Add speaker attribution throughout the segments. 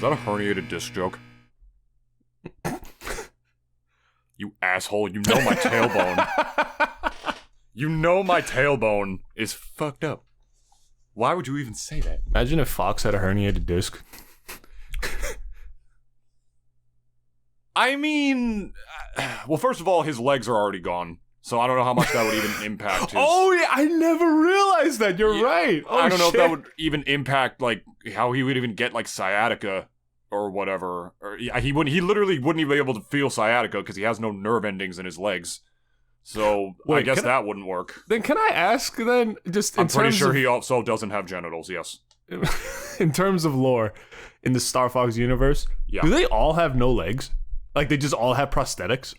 Speaker 1: that a herniated disc joke? You asshole, you know my tailbone. You know my tailbone is fucked up. Why would you even say that?
Speaker 2: Imagine if Fox had a herniated disc.
Speaker 1: I mean, well, first of all, his legs are already gone. So I don't know how much that would even impact his...
Speaker 2: Oh, yeah, I never realized that. You're right. Oh,
Speaker 1: I don't know if that would even impact, like, how he would even get, like, sciatica or whatever. Or he literally wouldn't even be able to feel sciatica because he has no nerve endings in his legs. So
Speaker 2: Wait,
Speaker 1: I guess that wouldn't work.
Speaker 2: Then can I ask, then, just in
Speaker 1: I'm pretty
Speaker 2: terms
Speaker 1: sure
Speaker 2: of,
Speaker 1: he also doesn't have genitals, yes.
Speaker 2: in terms of lore, in the Star Fox universe,
Speaker 1: Yeah.
Speaker 2: do they all have no legs? Like, they just all have prosthetics?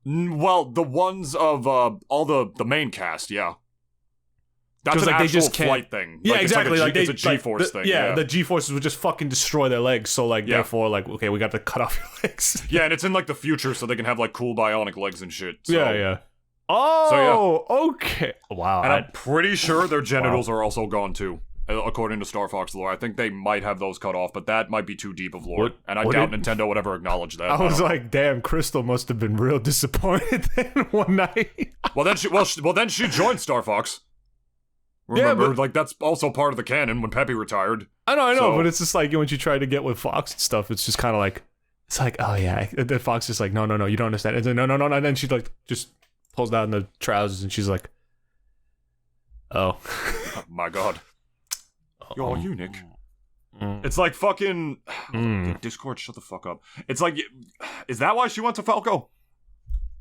Speaker 1: Well, the ones of all the main cast, yeah. That's an
Speaker 2: like,
Speaker 1: actual
Speaker 2: they just can't...
Speaker 1: flight thing.
Speaker 2: Yeah,
Speaker 1: like,
Speaker 2: exactly.
Speaker 1: It's a G-force thing.
Speaker 2: Yeah, the G-forces would just fucking destroy their legs. So, like, therefore, like, okay, we got to cut off your legs.
Speaker 1: Yeah, and it's in, like, the future, so they can have, like, cool bionic legs and shit. So.
Speaker 2: Yeah. Oh, okay. Wow.
Speaker 1: And I'm pretty sure their genitals are also gone, too. According to Star Fox lore. I think they might have those cut off, but that might be too deep of lore. And I doubt Nintendo would ever acknowledge that.
Speaker 2: I was like, damn, Crystal must have been real disappointed then one night.
Speaker 1: Well, then she joined Star Fox. Remember, like, that's also part of the canon when Peppy retired.
Speaker 2: I know, but it's just like, when you try to get with Fox and stuff, it's just kind of like, it's like, oh yeah. And then Fox is like, no, you don't understand. And then, no. And then she, like, just pulls down the trousers and she's like, oh.
Speaker 1: Oh my god. Yo, you, Nick. It's like fucking... Discord, shut the fuck up. It's like... Is that why she went to Falco?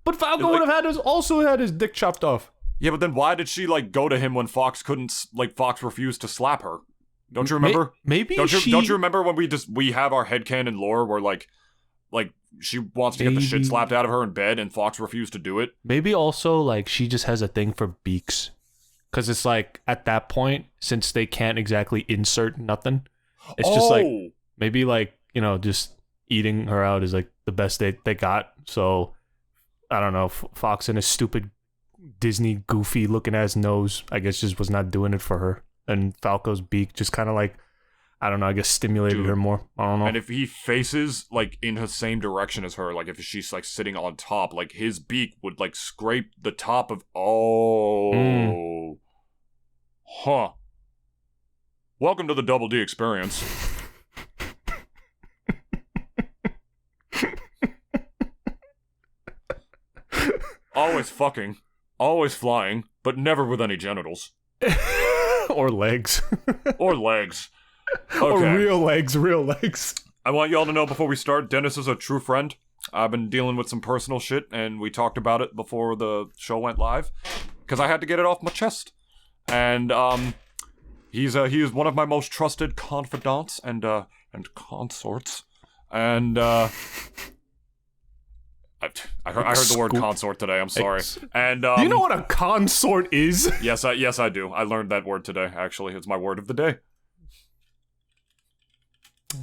Speaker 2: But Falco would have also had his dick chopped off.
Speaker 1: Yeah, but then why did she, like, go to him when Fox couldn't... Like, Fox refused to slap her? Don't you remember?
Speaker 2: Maybe
Speaker 1: Don't you remember when we have our headcanon lore where, like, she wants to get the shit slapped out of her in bed and Fox refused to do it?
Speaker 2: Maybe also, like, she just has a thing for beaks. Because it's like, at that point, since they can't exactly insert nothing, it's just like, maybe like, you know, just eating her out is like the best they got. So, I don't know, Fox and his stupid Disney goofy looking ass nose, I guess just was not doing it for her. And Falco's beak just kind of like, I don't know, I guess stimulated her more. I don't know.
Speaker 1: And if he faces, like, in the same direction as her, like, if she's, like, sitting on top, like, his beak would, like, scrape the top of... Huh. Welcome to the Double D experience. Always fucking, always flying, but never with any genitals.
Speaker 2: Or legs.
Speaker 1: Or legs. Okay.
Speaker 2: Or real legs.
Speaker 1: I want y'all to know before we start, Dennis is a true friend. I've been dealing with some personal shit, and we talked about it before the show went live, because I had to get it off my chest. And he is one of my most trusted confidants and consorts. And I heard the word consort today. I'm sorry. And
Speaker 2: do you know what a consort is?
Speaker 1: Yes, I do. I learned that word today. Actually, it's my word of the day.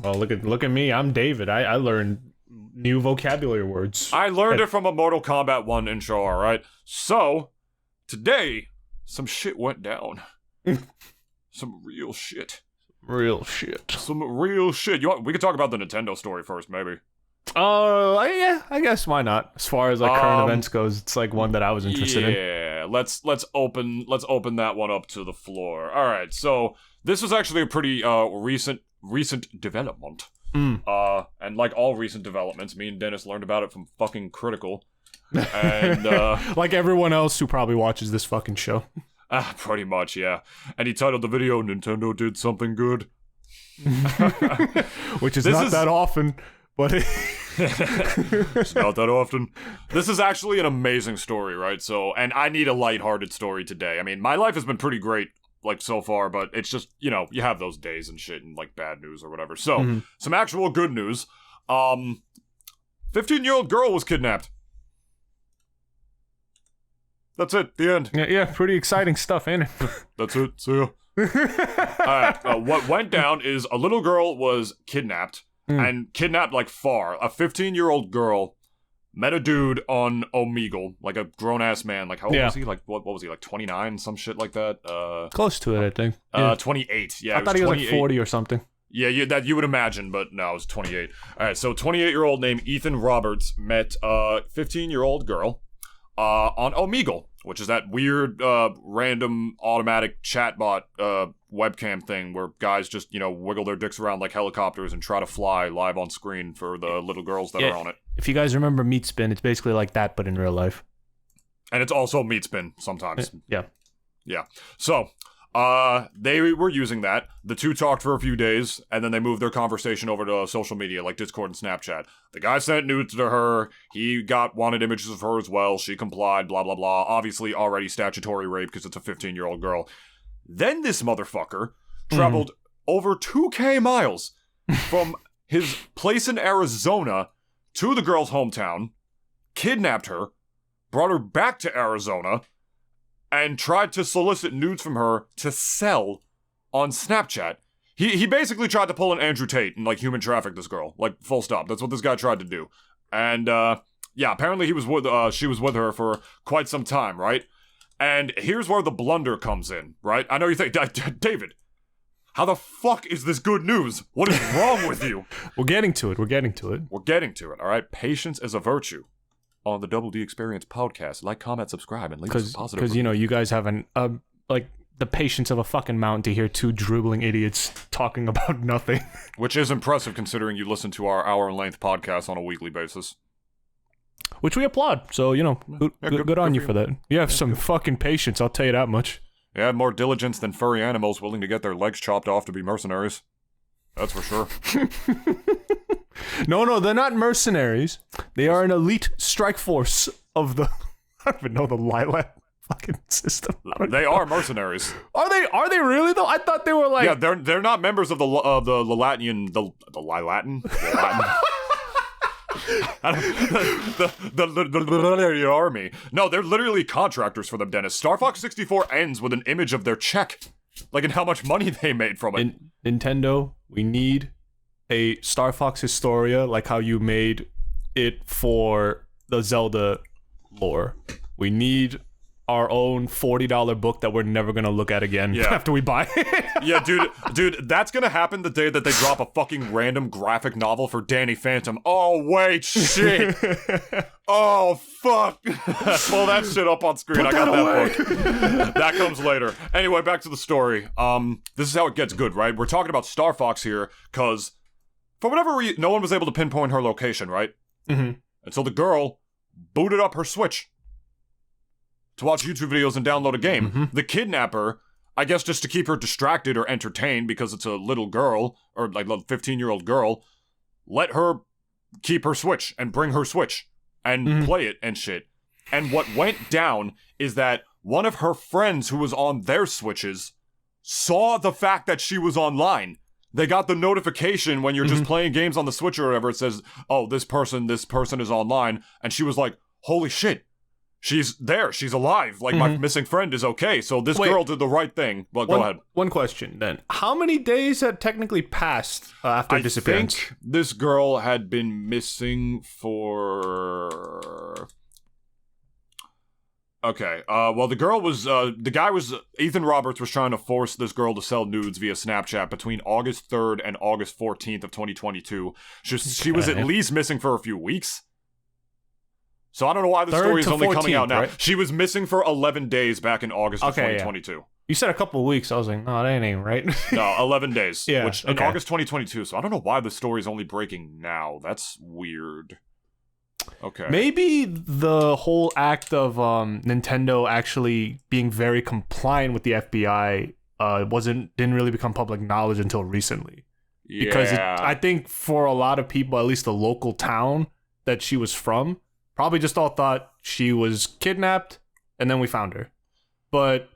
Speaker 2: Well, look at me. I'm David. I learned new vocabulary words.
Speaker 1: I learned it from a Mortal Kombat 1 intro. All right. So today, some shit went down. Some real shit. Some real shit. We could talk about the Nintendo story first, maybe.
Speaker 2: Yeah, I guess why not? As far as like current events goes, it's like one that I was interested in.
Speaker 1: Yeah, let's open that one up to the floor. All right, so this was actually a pretty recent development. And like all recent developments, me and Dennis learned about it from fucking Critical. And
Speaker 2: like everyone else who probably watches this fucking show.
Speaker 1: Pretty much, yeah. And he titled the video, Nintendo Did Something Good.
Speaker 2: Which is not that often, but
Speaker 1: it's not that often. This is actually an amazing story, right? So, and I need a lighthearted story today. I mean, my life has been pretty great, like, so far, but it's just, you know, you have those days and shit and, like, bad news or whatever. So, some actual good news. 15-year-old girl was kidnapped. That's it. The end.
Speaker 2: Yeah, pretty exciting stuff, ain't it?
Speaker 1: That's it. See ya. Alright, what went down is a little girl was kidnapped, and kidnapped, like, far. A 15-year-old girl met a dude on Omegle, like a grown-ass man. Like, how old was he? Like, what was he, like, 29? Some shit like that?
Speaker 2: Close to it, I think.
Speaker 1: 28. Yeah,
Speaker 2: I thought he was like 40 or something.
Speaker 1: Yeah, that you would imagine, but no, it was 28. All right, so 28-year-old named Ethan Roberts met a 15-year-old girl on Omegle, which is that weird, random automatic chatbot webcam thing where guys just, wiggle their dicks around like helicopters and try to fly live on screen for the little girls that are on it.
Speaker 2: If you guys remember Meat Spin, it's basically like that, but in real life.
Speaker 1: And it's also Meat Spin sometimes.
Speaker 2: Yeah.
Speaker 1: Yeah. So, they were using that. The two talked for a few days, and then they moved their conversation over to social media like Discord and Snapchat. The guy sent nudes to her. He wanted images of her as well. She complied, blah, blah, blah. Obviously already statutory rape because it's a 15-year-old girl. Then this motherfucker traveled over 2K miles from his place in Arizona to the girl's hometown, kidnapped her, brought her back to Arizona, and tried to solicit nudes from her to sell on Snapchat. He basically tried to pull an Andrew Tate and, human traffic this girl. Full stop. That's what this guy tried to do. And, apparently she was with her for quite some time, right? And here's where the blunder comes in, right? I know you think, David, how the fuck is this good news? What is wrong with you?
Speaker 2: We're getting to it, all
Speaker 1: right? Patience is a virtue. On the Double D Experience podcast, comment, subscribe, and leave us a positive review.
Speaker 2: Because, you guys have the patience of a fucking mountain to hear two dribbling idiots talking about nothing.
Speaker 1: Which is impressive considering you listen to our hour-length podcast on a weekly basis.
Speaker 2: Which we applaud. So, good on you for that. You have some fucking patience, I'll tell you that much.
Speaker 1: You had more diligence than furry animals willing to get their legs chopped off to be mercenaries. That's for sure.
Speaker 2: No, they're not mercenaries. They are an elite strike force of the... I don't even know the Lilac fucking system.
Speaker 1: They are mercenaries.
Speaker 2: Are they really though? I thought they were like...
Speaker 1: Yeah, they're not members of the Latinian... The Lilatin? The army. No, they're literally contractors for them, Dennis. Star Fox 64 ends with an image of their check. And how much money they made from it.
Speaker 2: Nintendo, we need a Star Fox Historia, like how you made it for the Zelda lore. We need our own $40 book that we're never gonna look at again after we buy it.
Speaker 1: Yeah, dude, that's gonna happen the day that they drop a fucking random graphic novel for Danny Phantom. Oh, wait, shit. Oh, fuck. Pull that shit up on screen. I got that book. That comes later. Anyway, back to the story. This is how it gets good, right? We're talking about Star Fox here, because for whatever reason, no one was able to pinpoint her location, right?
Speaker 2: Mm-hmm.
Speaker 1: And so the girl booted up her Switch to watch YouTube videos and download a game.
Speaker 2: Mm-hmm.
Speaker 1: The kidnapper, I guess just to keep her distracted or entertained because it's a little girl, or a 15-year-old girl, let her keep her Switch and bring her Switch and play it and shit. And what went down is that one of her friends who was on their Switches saw the fact that she was online. They got the notification when you're just playing games on the Switch or whatever. It says, oh, this person is online. And she was like, holy shit. She's there. She's alive. My missing friend is okay. So this girl did the right thing. Well, go ahead.
Speaker 2: One question then. How many days had technically passed after disappearance?
Speaker 1: I think this girl had been missing for... Okay, well, Ethan Roberts was trying to force this girl to sell nudes via Snapchat between August 3rd and August 14th of 2022. She was at least missing for a few weeks. So I don't know why the story is only 14th, coming out now. Right? She was missing for 11 days back in August of 2022. Yeah.
Speaker 2: You said a couple of weeks. I was like, no, that ain't right.
Speaker 1: No, 11 days.
Speaker 2: Yeah,
Speaker 1: which in August 2022. So I don't know why the story is only breaking now. That's weird. Okay.
Speaker 2: Maybe the whole act of Nintendo actually being very compliant with the FBI didn't really become public knowledge until recently.
Speaker 1: Yeah.
Speaker 2: Because I think for a lot of people, at least the local town that she was from, probably just all thought she was kidnapped and then we found her. But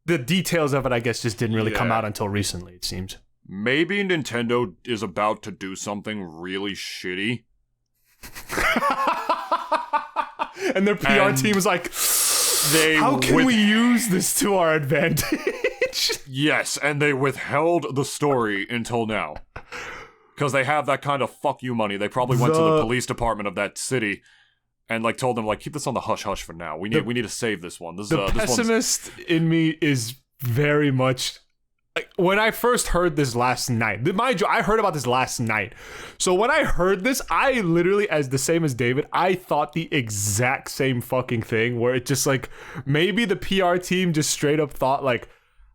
Speaker 2: the details of it, I guess, just didn't really come out until recently, it seems.
Speaker 1: Maybe Nintendo is about to do something really shitty.
Speaker 2: And their PR team is like, how can we use this to our advantage?
Speaker 1: Yes, and they withheld the story until now. Because they have that kind of fuck you money. They probably went to the police department of that city and told them keep this on the hush hush for now. We need to save this one.
Speaker 2: The pessimist in me is very much when I first heard this last night, mind you, I heard about this last night. So when I heard this, I literally, as the same as David, I thought the exact same fucking thing, where it just like, maybe the PR team just straight up thought like,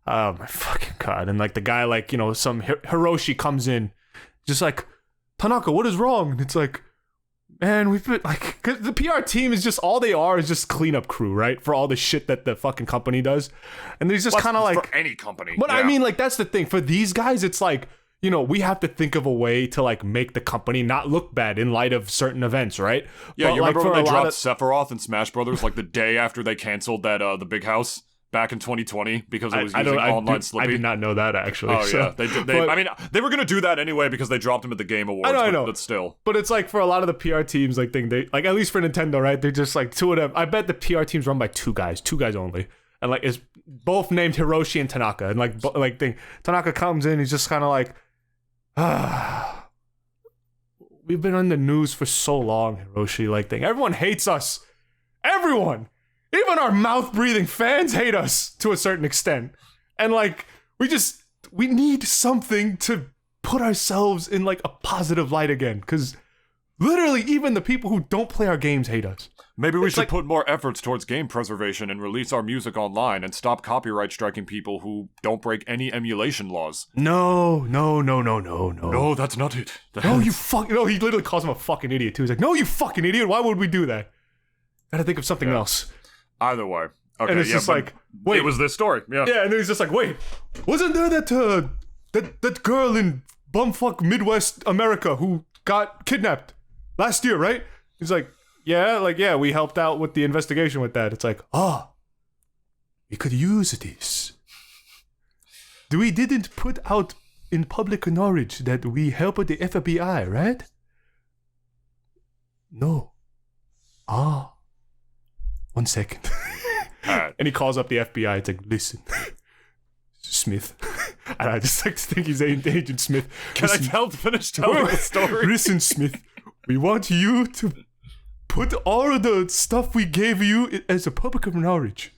Speaker 2: oh my fucking God. And like the guy, like, you know, some Hiroshi comes in, just like, Tanaka, what is wrong? And it's like, man, we've been like, cause the PR team is just, all they are is just cleanup crew, right? For all the shit that the fucking company does. And there's just kind of like,
Speaker 1: for any company.
Speaker 2: But yeah. I mean, like, that's the thing. For these guys, it's like, you know, we have to think of a way to like make the company not look bad in light of certain events, right?
Speaker 1: Yeah,
Speaker 2: but,
Speaker 1: you remember
Speaker 2: like,
Speaker 1: when they dropped Sephiroth in Smash Brothers like the day after they canceled that the Big House back in 2020 because it was using online Slippy?
Speaker 2: I did not know that, actually.
Speaker 1: Oh, so. Yeah. They did. I mean, they were going to do that anyway because they dropped him at the Game Awards.
Speaker 2: I know.
Speaker 1: But still.
Speaker 2: But it's like for a lot of the PR teams, like, they like, at least for Nintendo, right? They're just like two of them. I bet the PR team's run by two guys only. And like, it's both named Hiroshi and Tanaka. And like Tanaka comes in, he's just kind of like, we've been on the news for so long, Hiroshi. Like, everyone hates us. Everyone. Even our mouth-breathing fans hate us to a certain extent. And like, we need something to put ourselves in like a positive light again. Because literally, even the people who don't play our games hate us.
Speaker 1: Maybe we should put more efforts towards game preservation and release our music online and stop copyright striking people who don't break any emulation laws.
Speaker 2: No.
Speaker 1: No, that's not it.
Speaker 2: No, you fucking... No, he literally calls him a fucking idiot, too. He's like, no, you fucking idiot. Why would we do that? Gotta think of something else.
Speaker 1: Either way. Okay,
Speaker 2: and it's just like, wait.
Speaker 1: It was this story, yeah.
Speaker 2: Yeah, and then he's just like, wait, wasn't there that girl in bumfuck Midwest America who got kidnapped last year, right? He's like, yeah, we helped out with the investigation with that. It's like, we could use this. We didn't put out in public knowledge that we helped the FBI, right? No. 1 second. And he calls up the FBI. It's like, listen, Smith. And I just like to think he's Agent Smith.
Speaker 1: Can I finish telling the story?
Speaker 2: Listen, Smith, we want you to put all of the stuff we gave you as a public knowledge.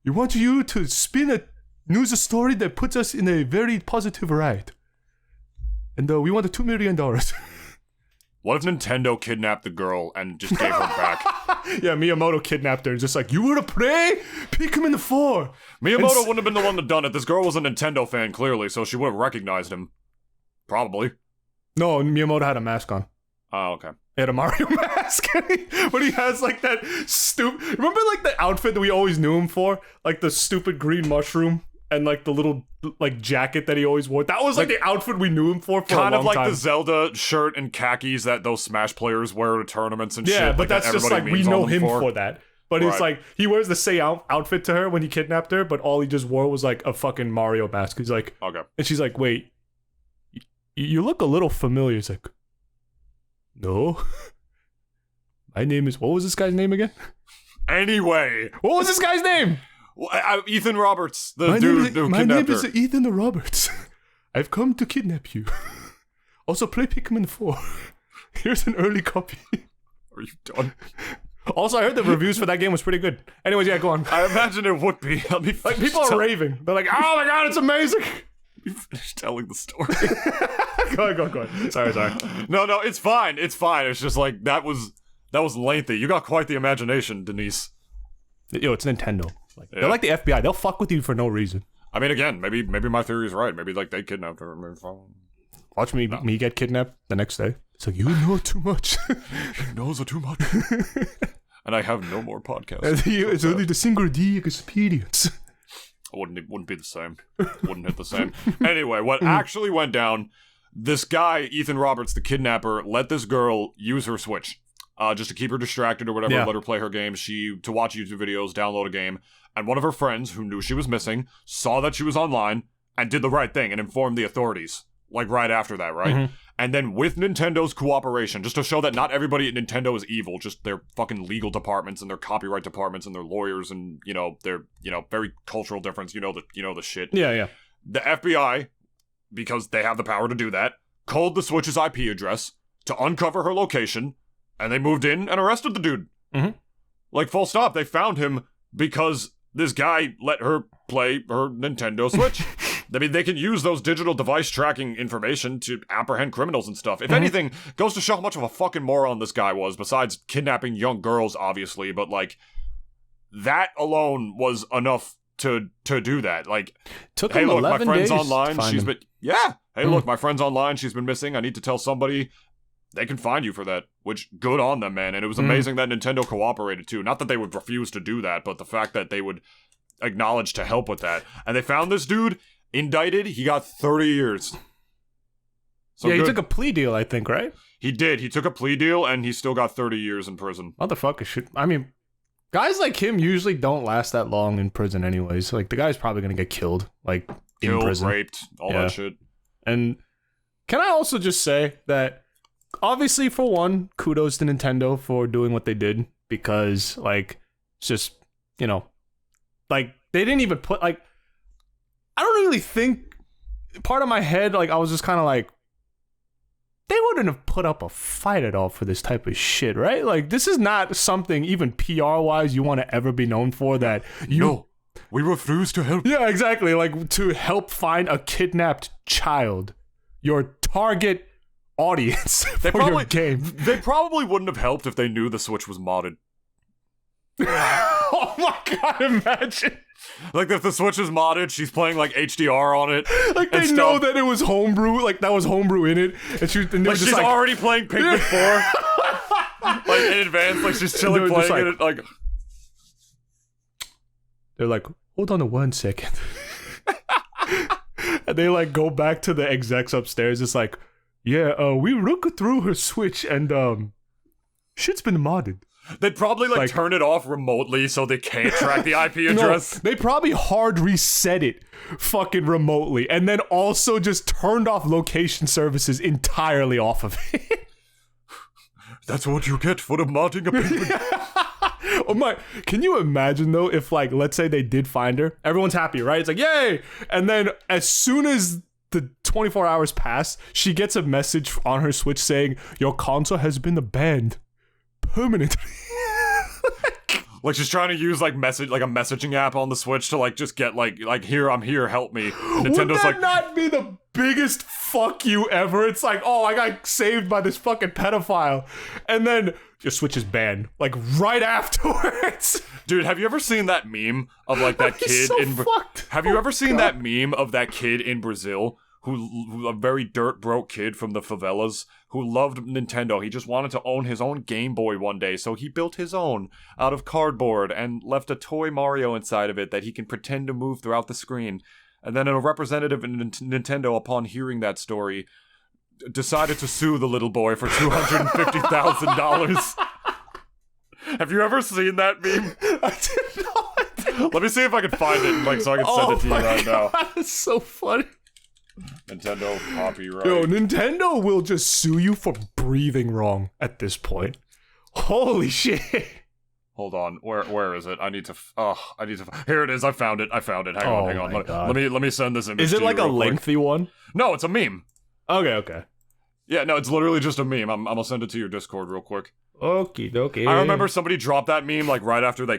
Speaker 2: We want you to spin a news story that puts us in a very positive light. And we want $2 million.
Speaker 1: What if Nintendo kidnapped the girl and just gave her back?
Speaker 2: Yeah, Miyamoto kidnapped her and just like, you were to play? Pick him in the 4.
Speaker 1: Miyamoto wouldn't have been the one that done it. This girl was a Nintendo fan, clearly, so she would have recognized him. Probably.
Speaker 2: No, Miyamoto had a mask on.
Speaker 1: Oh, okay.
Speaker 2: He had a Mario mask. But he has like that stupid... Remember like the outfit that we always knew him for? Like the stupid green mushroom and like the little like jacket that he always wore. That was like the outfit we knew him for a long time.
Speaker 1: Kind of like the Zelda shirt and khakis that those Smash players wear to tournaments and shit.
Speaker 2: Yeah, but that's just like, we know him for that. But
Speaker 1: right.
Speaker 2: It's like, he wears the same outfit to her when he kidnapped her, but all he just wore was like a fucking Mario mask. He's like...
Speaker 1: Okay.
Speaker 2: And she's like, wait, you look a little familiar. He's like, no. My name is... What was this guy's name again?
Speaker 1: Anyway.
Speaker 2: What was this guy's name?
Speaker 1: Ethan Roberts, the dude who kidnapped her.
Speaker 2: My name is Ethan Roberts. I've come to kidnap you. Also, play Pikmin 4. Here's an early copy.
Speaker 1: Are you done?
Speaker 2: Also, I heard the reviews for that game was pretty good. Anyways, yeah, go on.
Speaker 1: I imagine it would be.
Speaker 2: Like, people are raving. They're like, oh my god, it's amazing.
Speaker 1: You finish telling the story.
Speaker 2: Go on. Sorry.
Speaker 1: No, it's fine. It's fine. It's just like, that was lengthy. You got quite the imagination, Denise.
Speaker 2: Yo, it's Nintendo. Like, yeah. They're like the FBI. They'll fuck with you for no reason.
Speaker 1: I mean, again, maybe my theory is right. Maybe like they kidnapped her.
Speaker 2: Watch me get kidnapped the next day. It's like, you know too much.
Speaker 1: He knows too much. And I have no more podcasts.
Speaker 2: It's only the single D experience.
Speaker 1: It wouldn't be the same. Wouldn't hit the same. Anyway, what actually went down, this guy, Ethan Roberts, the kidnapper, let this girl use her Switch. Just to keep her distracted or whatever, let her play her games, to watch YouTube videos, download a game, and one of her friends, who knew she was missing, saw that she was online, and did the right thing, and informed the authorities, like right after that, right? Mm-hmm. And then with Nintendo's cooperation, just to show that not everybody at Nintendo is evil, just their fucking legal departments, and their copyright departments, and their lawyers, and, their, very cultural difference, the shit.
Speaker 2: Yeah.
Speaker 1: The FBI, because they have the power to do that, called the Switch's IP address to uncover her location, and they moved in and arrested the dude.
Speaker 2: Mm-hmm.
Speaker 1: Like, full stop. They found him because this guy let her play her Nintendo Switch. I mean, they can use those digital device tracking information to apprehend criminals and stuff. If anything, goes to show how much of a fucking moron this guy was, besides kidnapping young girls, obviously, but, like, that alone was enough to do that. Like,
Speaker 2: Took
Speaker 1: hey,
Speaker 2: him
Speaker 1: look,
Speaker 2: 11
Speaker 1: my friend's
Speaker 2: days
Speaker 1: online,
Speaker 2: to find him.
Speaker 1: Hey, look, my friend's online, she's been missing, I need to tell somebody. They can find you for that, which, good on them, man. And it was amazing that Nintendo cooperated, too. Not that they would refuse to do that, but the fact that they would acknowledge to help with that. And they found this dude, indicted, he got 30 years. So
Speaker 2: yeah,
Speaker 1: good.
Speaker 2: he took a plea deal, I think, right?
Speaker 1: He did. He took a plea deal, and he still got 30 years in prison.
Speaker 2: Motherfucker should... I mean, guys like him usually don't last that long in prison anyways. Like, the guy's probably gonna get killed, like, in prison.
Speaker 1: Raped, all that shit.
Speaker 2: And can I also just say that, obviously, for one, kudos to Nintendo for doing what they did, because, like, it's just, you know, like, they didn't even put, like, I don't really think, part of my head, like, I was just kind of like, they wouldn't have put up a fight at all for this type of shit, right? Like, this is not something, even PR-wise, you want to ever be known for, that you...
Speaker 1: No, we refuse to help.
Speaker 2: Yeah, exactly. Like, to help find a kidnapped child, your target audience for your game.
Speaker 1: They probably wouldn't have helped if they knew the Switch was modded.
Speaker 2: Oh my god, imagine.
Speaker 1: Like, if the Switch is modded, she's playing, like, HDR on it.
Speaker 2: Like, they know that it was homebrew, like, that was homebrew in it. And
Speaker 1: she's like, already playing Pikmin 4. Like, in advance, like, she's chilling playing it, like...
Speaker 2: They're like, hold on 1 second. And they, like, go back to the execs upstairs. It's like, yeah, we looked through her Switch and, shit's been modded.
Speaker 1: They'd probably, like, turn it off remotely so they can't track the IP address.
Speaker 2: No, they probably hard reset it fucking remotely and then also just turned off location services entirely off of it.
Speaker 1: That's what you get for the modding of Pikmin.
Speaker 2: Oh my, can you imagine though if, like, let's say they did find her, everyone's happy, right? It's like, yay! And then as soon as the 24 hours pass, she gets a message on her Switch saying, your console has been abandoned permanently.
Speaker 1: Like, she's trying to use, like, a messaging app on the Switch to, like, just get, like, here, I'm here, help me. Nintendo's
Speaker 2: Would that
Speaker 1: like,
Speaker 2: not be the biggest fuck you ever? It's like, oh, I got saved by this fucking pedophile. And then your Switch is banned, like, right afterwards.
Speaker 1: Dude, have you ever seen that meme of, like, that kid Have you ever seen that meme of that kid in Brazil who a very dirt broke kid from the favelas who loved Nintendo? He just wanted to own his own Game Boy one day, so he built his own out of cardboard and left a toy Mario inside of it that he can pretend to move throughout the screen. And then a representative in Nintendo, upon hearing that story, decided to sue the little boy for $250,000. Have you ever seen that meme?
Speaker 2: I did not.
Speaker 1: Let me see if I can find it, like, so I can send it to you right now.
Speaker 2: It's so funny.
Speaker 1: Nintendo copyright.
Speaker 2: Yo, Nintendo will just sue you for breathing wrong at this point. Holy shit.
Speaker 1: Hold on, where is it? I need to. Here it is. I found it. Hang on. Let me send this image.
Speaker 2: Is it like a lengthy one?
Speaker 1: No, it's a meme.
Speaker 2: Okay.
Speaker 1: Yeah, no, it's literally just a meme. I'm gonna send it to your Discord real quick.
Speaker 2: Okie dokie.
Speaker 1: I remember somebody dropped that meme like right after they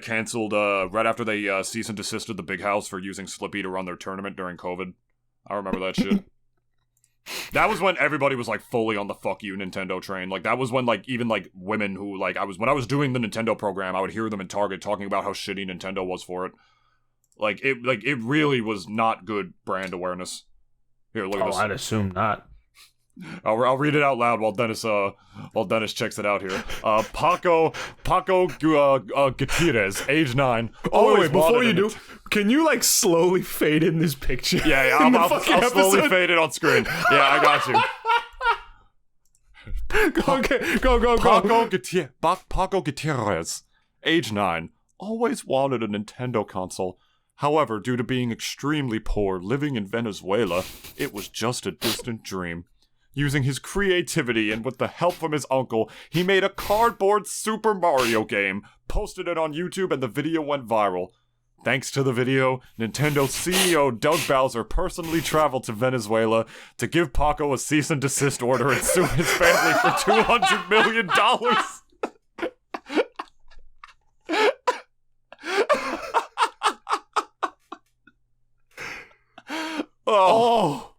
Speaker 1: cease and desisted the Big House for using Slippy to run their tournament during COVID. I remember that shit. That was when everybody was, like, fully on the fuck you Nintendo train. Like, that was when, like, even, like, women who, like, when I was doing the Nintendo program, I would hear them in Target talking about how shitty Nintendo was for it. Like, it really was not good brand awareness. Here, look at this.
Speaker 2: I'd assume not.
Speaker 1: I'll read it out loud while Dennis checks it out here. Paco Gutierrez, age 9.
Speaker 2: Wait, before you do, can you, like, slowly fade in this picture?
Speaker 1: Yeah, I'll slowly fade it on screen. Yeah, I got you.
Speaker 2: Okay, go.
Speaker 1: Paco Gutierrez, age 9, always wanted a Nintendo console. However, due to being extremely poor, living in Venezuela, it was just a distant dream. Using his creativity and with the help from his uncle, he made a cardboard Super Mario game, posted it on YouTube, and the video went viral. Thanks to the video, Nintendo CEO Doug Bowser personally traveled to Venezuela to give Paco a cease and desist order and sue his family for $200 million.
Speaker 2: Oh.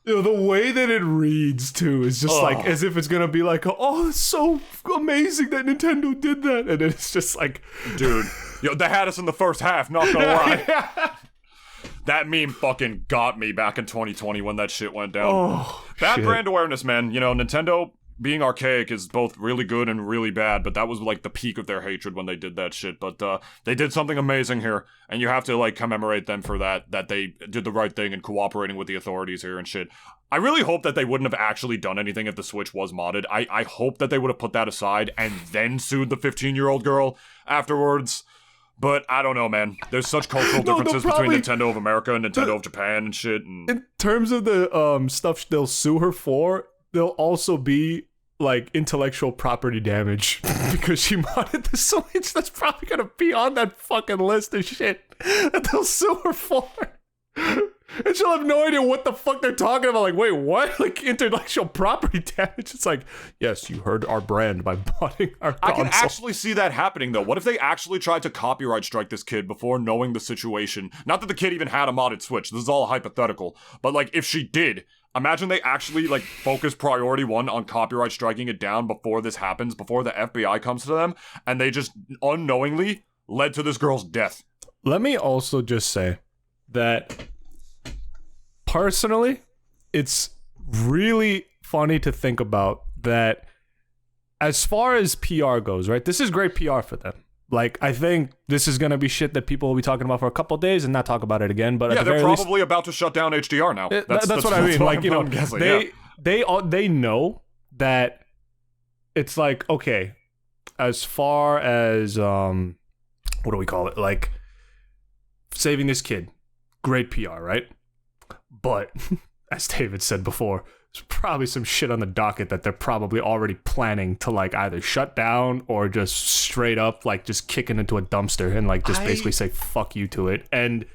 Speaker 2: You know, the way that it reads, too, is just like as if it's going to be like, oh, it's so amazing that Nintendo did that. And it's just like...
Speaker 1: Dude, they had us in the first half, not gonna lie. That meme fucking got me back in 2020 when that shit went down. Bad brand awareness, man. You know, Nintendo being archaic is both really good and really bad, but that was like the peak of their hatred when they did that shit. But they did something amazing here, and you have to like commemorate them for that they did the right thing in cooperating with the authorities here and shit. I really hope that they wouldn't have actually done anything if the Switch was modded. I hope that they would have put that aside and then sued the 15-year-old girl afterwards. But I don't know, man. There's such cultural differences between Nintendo of America and Nintendo of Japan and shit. And...
Speaker 2: In terms of the stuff they'll sue her for, there'll also be like intellectual property damage because she modded the Switch. That's probably gonna be on that fucking list of shit that they'll sue her for. And she'll have no idea what the fuck they're talking about. Like, wait, what? Like intellectual property damage? It's like, yes, you heard our brand by modding our console.
Speaker 1: I can actually see that happening, though. What if they actually tried to copyright strike this kid before knowing the situation? Not that the kid even had a modded Switch. This is all hypothetical. But, like, if she did, imagine they actually, like, focus priority one on copyright striking it down before this happens, before the FBI comes to them, and they just unknowingly led to this girl's death.
Speaker 2: Let me also just say that... Personally, it's really funny to think about that as far as PR goes, right? This is great PR for them. Like, I think this is going to be shit that people will be talking about for a couple of days and not talk about it again. But
Speaker 1: yeah,
Speaker 2: at the
Speaker 1: they're
Speaker 2: very
Speaker 1: probably about to shut down HDR now.
Speaker 2: That's what I mean. Like, you know, they know that it's like, okay, as far as, what do we call it? Like, saving this kid, great PR, right? But, as David said before, there's probably some shit on the docket that they're probably already planning to, like, either shut down or just straight up, like, just kick it into a dumpster and, like, just basically say, fuck you to it. And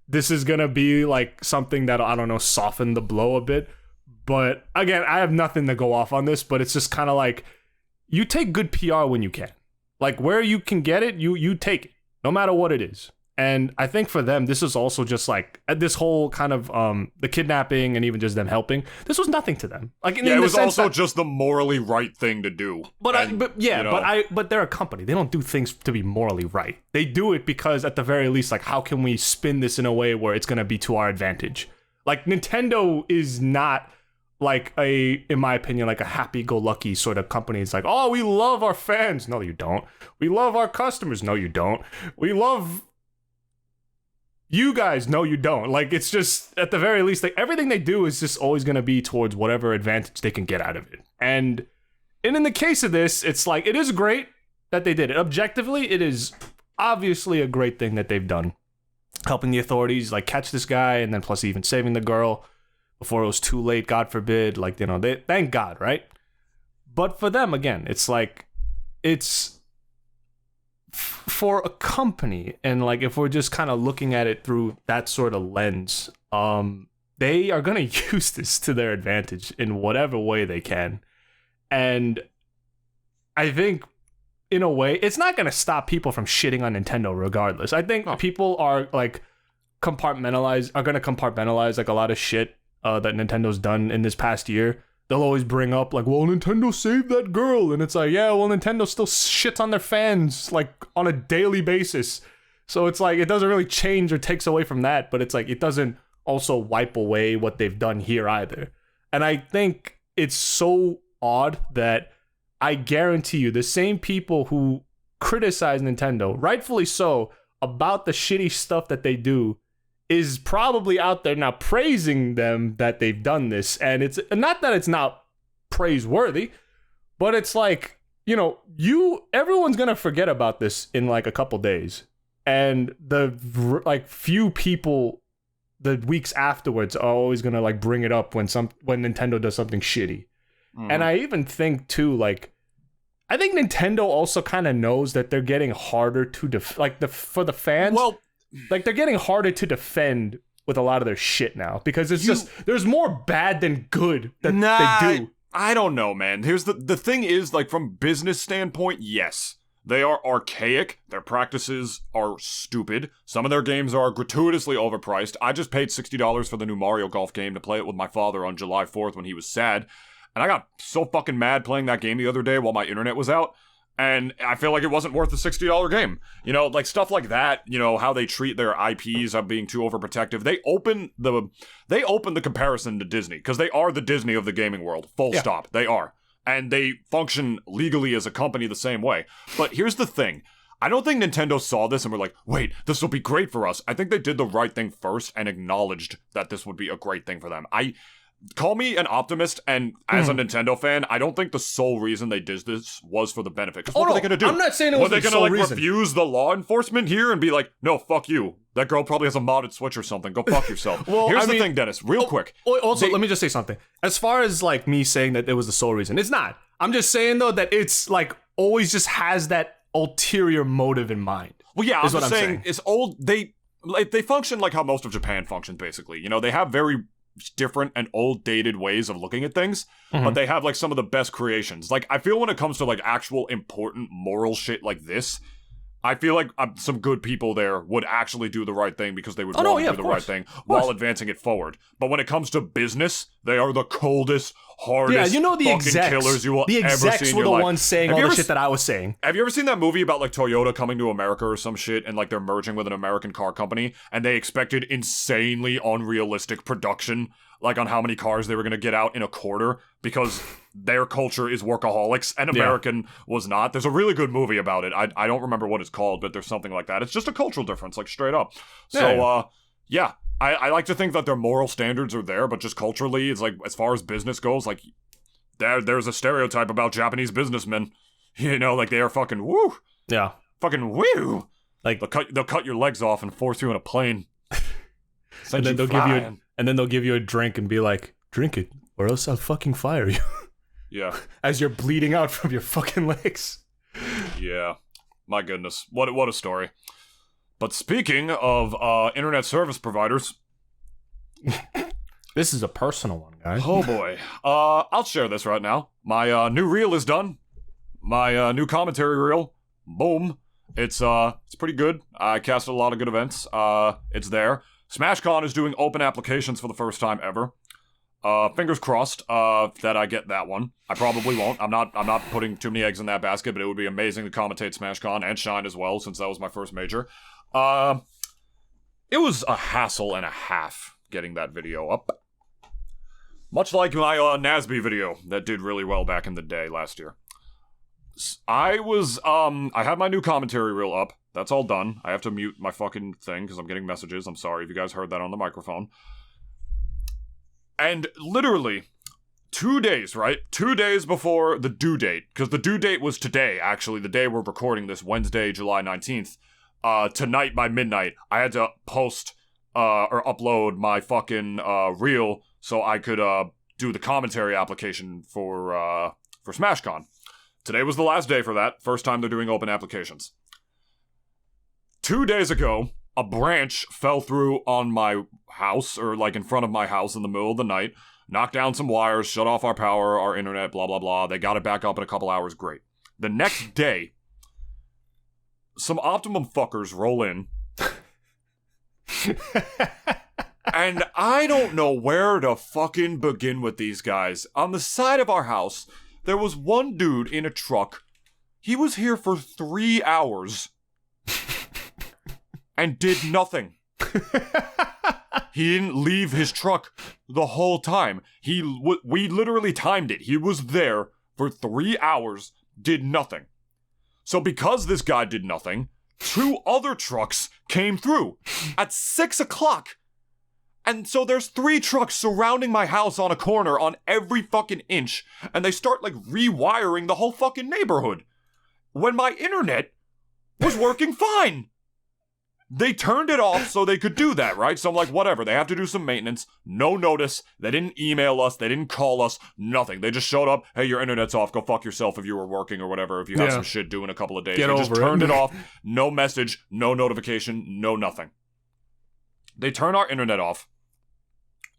Speaker 2: this is gonna be, like, something that, I don't know, soften the blow a bit. But, again, I have nothing to go off on this, but it's just kind of like, you take good PR when you can. Like, where you can get it, you take it, no matter what it is. And I think for them, this is also just like this whole kind of the kidnapping and even just them helping. This was nothing to them. Like,
Speaker 1: yeah, it was also just the morally right thing to do.
Speaker 2: But but they're a company. They don't do things to be morally right. They do it because at the very least, like, how can we spin this in a way where it's gonna be to our advantage? Like, Nintendo is not like in my opinion, like a happy-go-lucky sort of company. It's like, oh, we love our fans. No, you don't. We love our customers. No, you don't. We love you guys. No, you don't. Like, it's just, at the very least, like, everything they do is just always going to be towards whatever advantage they can get out of it. And in the case of this, it's like, it is great that they did it. Objectively, it is obviously a great thing that they've done. Helping the authorities, like, catch this guy, and then plus even saving the girl before it was too late, God forbid. Like, you know, they, thank God, right? But for them, again, it's like, it's for a company, and like, if we're just kind of looking at it through that sort of lens, they are going to use this to their advantage in whatever way they can. And I think, in a way, it's not going to stop people from shitting on Nintendo regardless. I think people are like are going to compartmentalize like a lot of shit that Nintendo's done in this past year. They'll always bring up like, well, Nintendo saved that girl. And it's like, yeah, well, Nintendo still shits on their fans like on a daily basis. So it's like, it doesn't really change or takes away from that, but it's like, it doesn't also wipe away what they've done here either. And I think it's so odd that I guarantee you the same people who criticize Nintendo, rightfully so, about the shitty stuff that they do is probably out there now praising them that they've done this. And it's not that it's not praiseworthy, but it's like, you know, everyone's gonna forget about this in like a couple days. And the like few people the weeks afterwards are always gonna like bring it up when Nintendo does something shitty. And I even think too, like, I think Nintendo also kind of knows that they're getting harder to for the fans. Well, like, they're getting harder to defend with a lot of their shit now because it's just there's more bad than good that they do.
Speaker 1: I don't know, man. Here's the thing is, like, from business standpoint, yes. They are archaic. Their practices are stupid. Some of their games are gratuitously overpriced. I just paid $60 for the new Mario Golf game to play it with my father on July 4th when he was sad. And I got so fucking mad playing that game the other day while my internet was out. And I feel like it wasn't worth the $60 game. You know, like stuff like that, you know, how they treat their IPs of being too overprotective. They open the comparison to Disney, because they are the Disney of the gaming world. Full stop. They are. And they function legally as a company the same way. But here's the thing. I don't think Nintendo saw this and were like, wait, this will be great for us. I think they did the right thing first and acknowledged that this would be a great thing for them. Call me an optimist, and as a Nintendo fan, I don't think the sole reason they did this was for the benefit. Because what are they going to do?
Speaker 2: I'm not saying it was the sole reason.
Speaker 1: Were they going to, refuse the law enforcement here and be like, no, fuck you. That girl probably has a modded Switch or something. Go fuck yourself. Here's the thing, Dennis, real quick.
Speaker 2: Also, let me just say something. As far as, like, me saying that it was the sole reason, it's not. I'm just saying, though, that it's, like, always just has that ulterior motive in mind.
Speaker 1: Well, yeah, I'm just saying, it's old. They function like how most of Japan functions, basically. You know, they have very different and old dated ways of looking at things, but they have like some of the best creations. Like, I feel when it comes to like actual important moral shit like this, I feel like some good people there would actually do the right thing because they would want to do the right thing while advancing it forward. But when it comes to business, they are the coldest, hardest fucking killers you will ever see in your life.
Speaker 2: The execs were the ones saying all the shit that I was saying.
Speaker 1: Have you ever seen that movie about like Toyota coming to America or some shit, and like they're merging with an American car company, and they expected insanely unrealistic production, like on how many cars they were going to get out in a quarter because their culture is workaholics and American was not. There's a really good movie about it. I don't remember what it's called, but there's something like that. It's just a cultural difference, like straight up. So, I like to think that their moral standards are there, but just culturally, it's like, as far as business goes, like, there's a stereotype about Japanese businessmen. You know, like, they are fucking woo.
Speaker 2: Yeah.
Speaker 1: Fucking woo. Like, they'll cut your legs off and force you in a plane.
Speaker 2: And then they'll give you a drink and be like, drink it, or else I'll fucking fire you.
Speaker 1: Yeah.
Speaker 2: As you're bleeding out from your fucking legs.
Speaker 1: Yeah. My goodness. What a story. But speaking of internet service providers.
Speaker 2: This is a personal one, guys.
Speaker 1: Oh boy. I'll share this right now. My new reel is done. My new commentary reel. Boom. It's pretty good. I casted a lot of good events. It's there. SmashCon is doing open applications for the first time ever. Fingers crossed that I get that one. I probably won't. I'm not putting too many eggs in that basket, but it would be amazing to commentate SmashCon and Shine as well, since that was my first major. It was a hassle and a half getting that video up. Much like my NASB video that did really well back in the day last year. I had my new commentary reel up. That's all done. I have to mute my fucking thing because I'm getting messages. I'm sorry if you guys heard that on the microphone. And literally, 2 days, right? 2 days before the due date, because the due date was today, actually, the day we're recording this, Wednesday, July 19th. Tonight by midnight, I had to post or upload my fucking reel so I could do the commentary application for SmashCon. Today was the last day for that. First time they're doing open applications. 2 days ago, a branch fell through on my house, or like in front of my house in the middle of the night, knocked down some wires, shut off our power, our internet, blah, blah, blah. They got it back up in a couple hours. Great. The next day, some Optimum fuckers roll in. And I don't know where to fucking begin with these guys. On the side of our house, there was one dude in a truck. He was here for 3 hours. And did nothing. He didn't leave his truck the whole time. We literally timed it. He was there for 3 hours, did nothing. So because this guy did nothing, 2 other trucks came through at 6 o'clock. And so there's 3 trucks surrounding my house on a corner on every fucking inch, and they start like rewiring the whole fucking neighborhood. When my internet was working fine. They turned it off so they could do that, right? So I'm like, whatever. They have to do some maintenance. No notice. They didn't email us. They didn't call us. Nothing. They just showed up. Hey, your internet's off. Go fuck yourself if you were working or whatever. If you have some shit due in a couple of days. They just turned it off. No message. No notification. No nothing. They turn our internet off.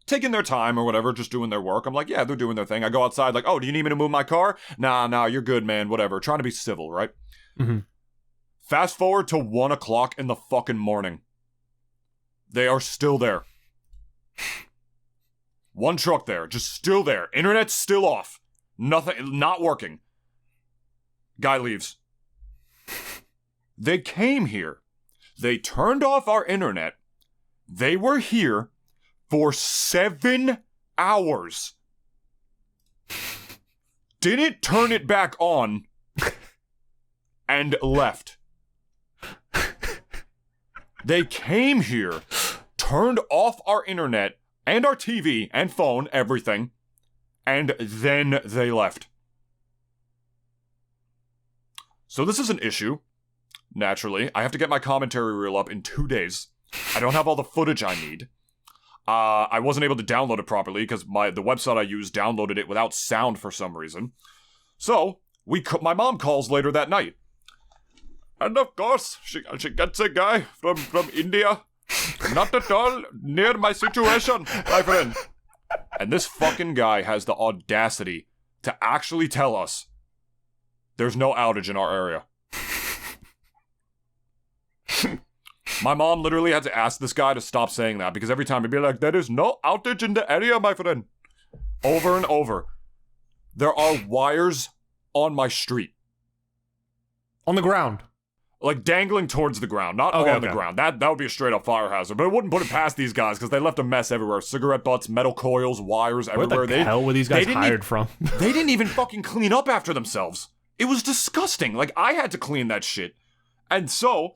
Speaker 1: Taking their time or whatever, just doing their work. I'm like, yeah, they're doing their thing. I go outside like, oh, do you need me to move my car? Nah, you're good, man. Whatever. Trying to be civil, right? Mm-hmm. Fast forward to 1 o'clock in the fucking morning. They are still there. One truck there, just still there. Internet's still off. Nothing, not working. Guy leaves. They came here. They turned off our internet. They were here for 7 hours. Didn't turn it back on and left. They came here, turned off our internet and our TV and phone, everything, and then they left. So this is an issue. Naturally, I have to get my commentary reel up in 2 days. I don't have all the footage I need. I wasn't able to download it properly because the website I used downloaded it without sound for some reason. So, my mom calls later that night. And of course, she gets a guy from India. Not at all near my situation, my friend. And this fucking guy has the audacity to actually tell us there's no outage in our area. My mom literally had to ask this guy to stop saying that because every time he'd be like, there is no outage in the area, my friend. Over and over. There are wires on my street.
Speaker 2: On the ground.
Speaker 1: Like dangling towards the ground, not on the ground. That would be a straight up fire hazard. But I wouldn't put it past these guys because they left a mess everywhere. Cigarette butts, metal coils, wires everywhere.
Speaker 2: Where the hell were these guys hired from?
Speaker 1: They didn't even fucking clean up after themselves. It was disgusting. Like, I had to clean that shit. And so,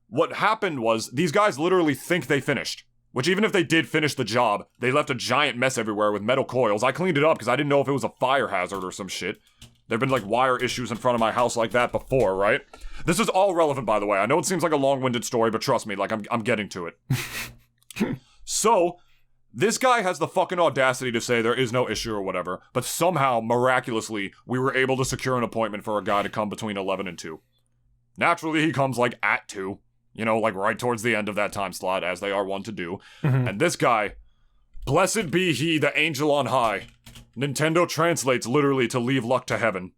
Speaker 1: what happened was, these guys literally think they finished. Which, even if they did finish the job, they left a giant mess everywhere with metal coils. I cleaned it up because I didn't know if it was a fire hazard or some shit. There've been, like, wire issues in front of my house like that before, right? This is all relevant, by the way. I know it seems like a long-winded story, but trust me, like, I'm getting to it. So, this guy has the fucking audacity to say there is no issue or whatever, but somehow, miraculously, we were able to secure an appointment for a guy to come between 11 and 2. Naturally, he comes, like, at 2. You know, like, right towards the end of that time slot, as they are wont to do. Mm-hmm. And this guy, blessed be he, the angel on high. Nintendo translates literally to leave luck to heaven.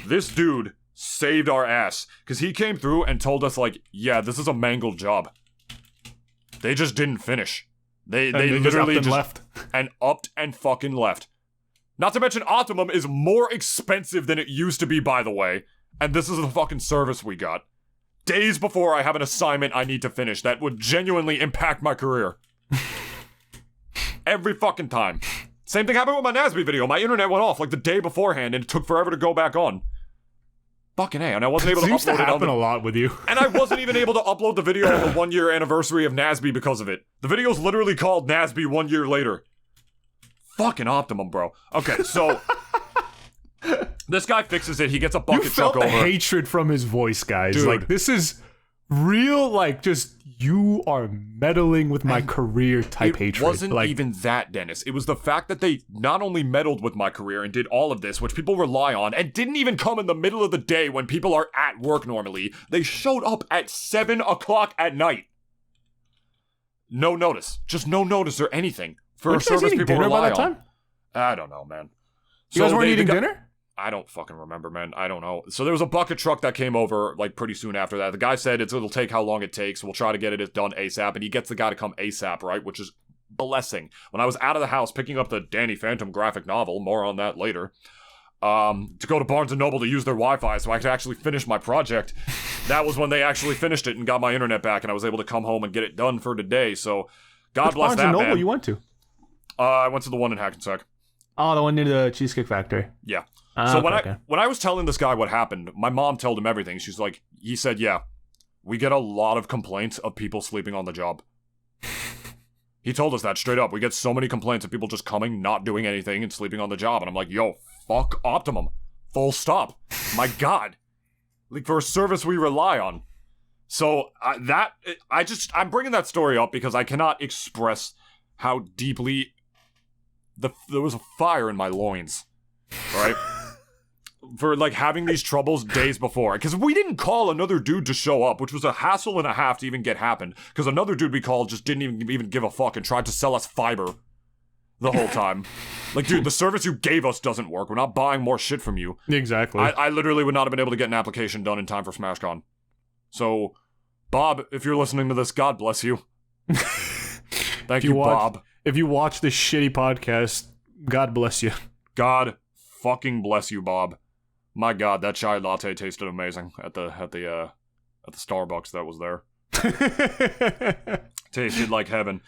Speaker 1: This dude saved our ass, because he came through and told us, like, yeah, this is a mangled job. They just didn't finish. They literally
Speaker 2: just left.
Speaker 1: And upped and fucking left. Not to mention Optimum is more expensive than it used to be, by the way. And this is the fucking service we got. Days before I have an assignment I need to finish that would genuinely impact my career. Every fucking time. Same thing happened with my NASB video. My internet went off like the day beforehand and it took forever to go back on. Fucking A, and I wasn't able to upload it.
Speaker 2: Seems to happen a lot with you.
Speaker 1: And I wasn't even able to upload the video on the 1 year anniversary of NASB because of it. The video's literally called NASB 1 year later. Fucking Optimum, bro. Okay, so this guy fixes it. He gets a bucket truck over.
Speaker 2: You felt the hatred from his voice, guys.
Speaker 1: Dude.
Speaker 2: Like, this is real, like, just, you are meddling with my career type hatred.
Speaker 1: It wasn't even that, Dennis. It was the fact that they not only meddled with my career and did all of this, which people rely on, and didn't even come in the middle of the day when people are at work normally. They showed up at 7 o'clock at night. No notice. Just no notice or anything. For a service people
Speaker 2: dinner
Speaker 1: rely
Speaker 2: by that time?
Speaker 1: on. I don't know, man.
Speaker 2: You guys weren't eating dinner?
Speaker 1: I don't fucking remember, man. I don't know. So there was a bucket truck that came over, like, pretty soon after that. The guy said it'll take how long it takes. We'll try to get it done ASAP. And he gets the guy to come ASAP, right? Which is a blessing. When I was out of the house picking up the Danny Phantom graphic novel, more on that later, to go to Barnes & Noble to use their Wi-Fi so I could actually finish my project, that was when they actually finished it and got my internet back, and I was able to come home and get it done for today. So, God bless that, man.
Speaker 2: Barnes & Noble you went to?
Speaker 1: I went to the one in Hackensack.
Speaker 2: Oh, the one near the Cheesecake Factory.
Speaker 1: Yeah. So when I was telling this guy what happened, my mom told him everything. She's like, he said, yeah, we get a lot of complaints of people sleeping on the job. He told us that straight up. We get so many complaints of people just coming, not doing anything, and sleeping on the job. And I'm like, yo, fuck Optimum. Full stop. My God. Like, for a service we rely on. So I'm bringing that story up because I cannot express how deeply there was a fire in my loins. All right? For, like, having these troubles days before. Because we didn't call another dude to show up, which was a hassle and a half to even get happened. Because another dude we called just didn't even give a fuck and tried to sell us fiber the whole time. Like, dude, the service you gave us doesn't work. We're not buying more shit from you.
Speaker 2: Exactly.
Speaker 1: I literally would not have been able to get an application done in time for SmashCon. So, Bob, if you're listening to this, God bless you. Thank you, Bob.
Speaker 2: If you watch this shitty podcast, God bless you.
Speaker 1: God fucking bless you, Bob. My God, that chai latte tasted amazing at the Starbucks that was there. Tasted like heaven.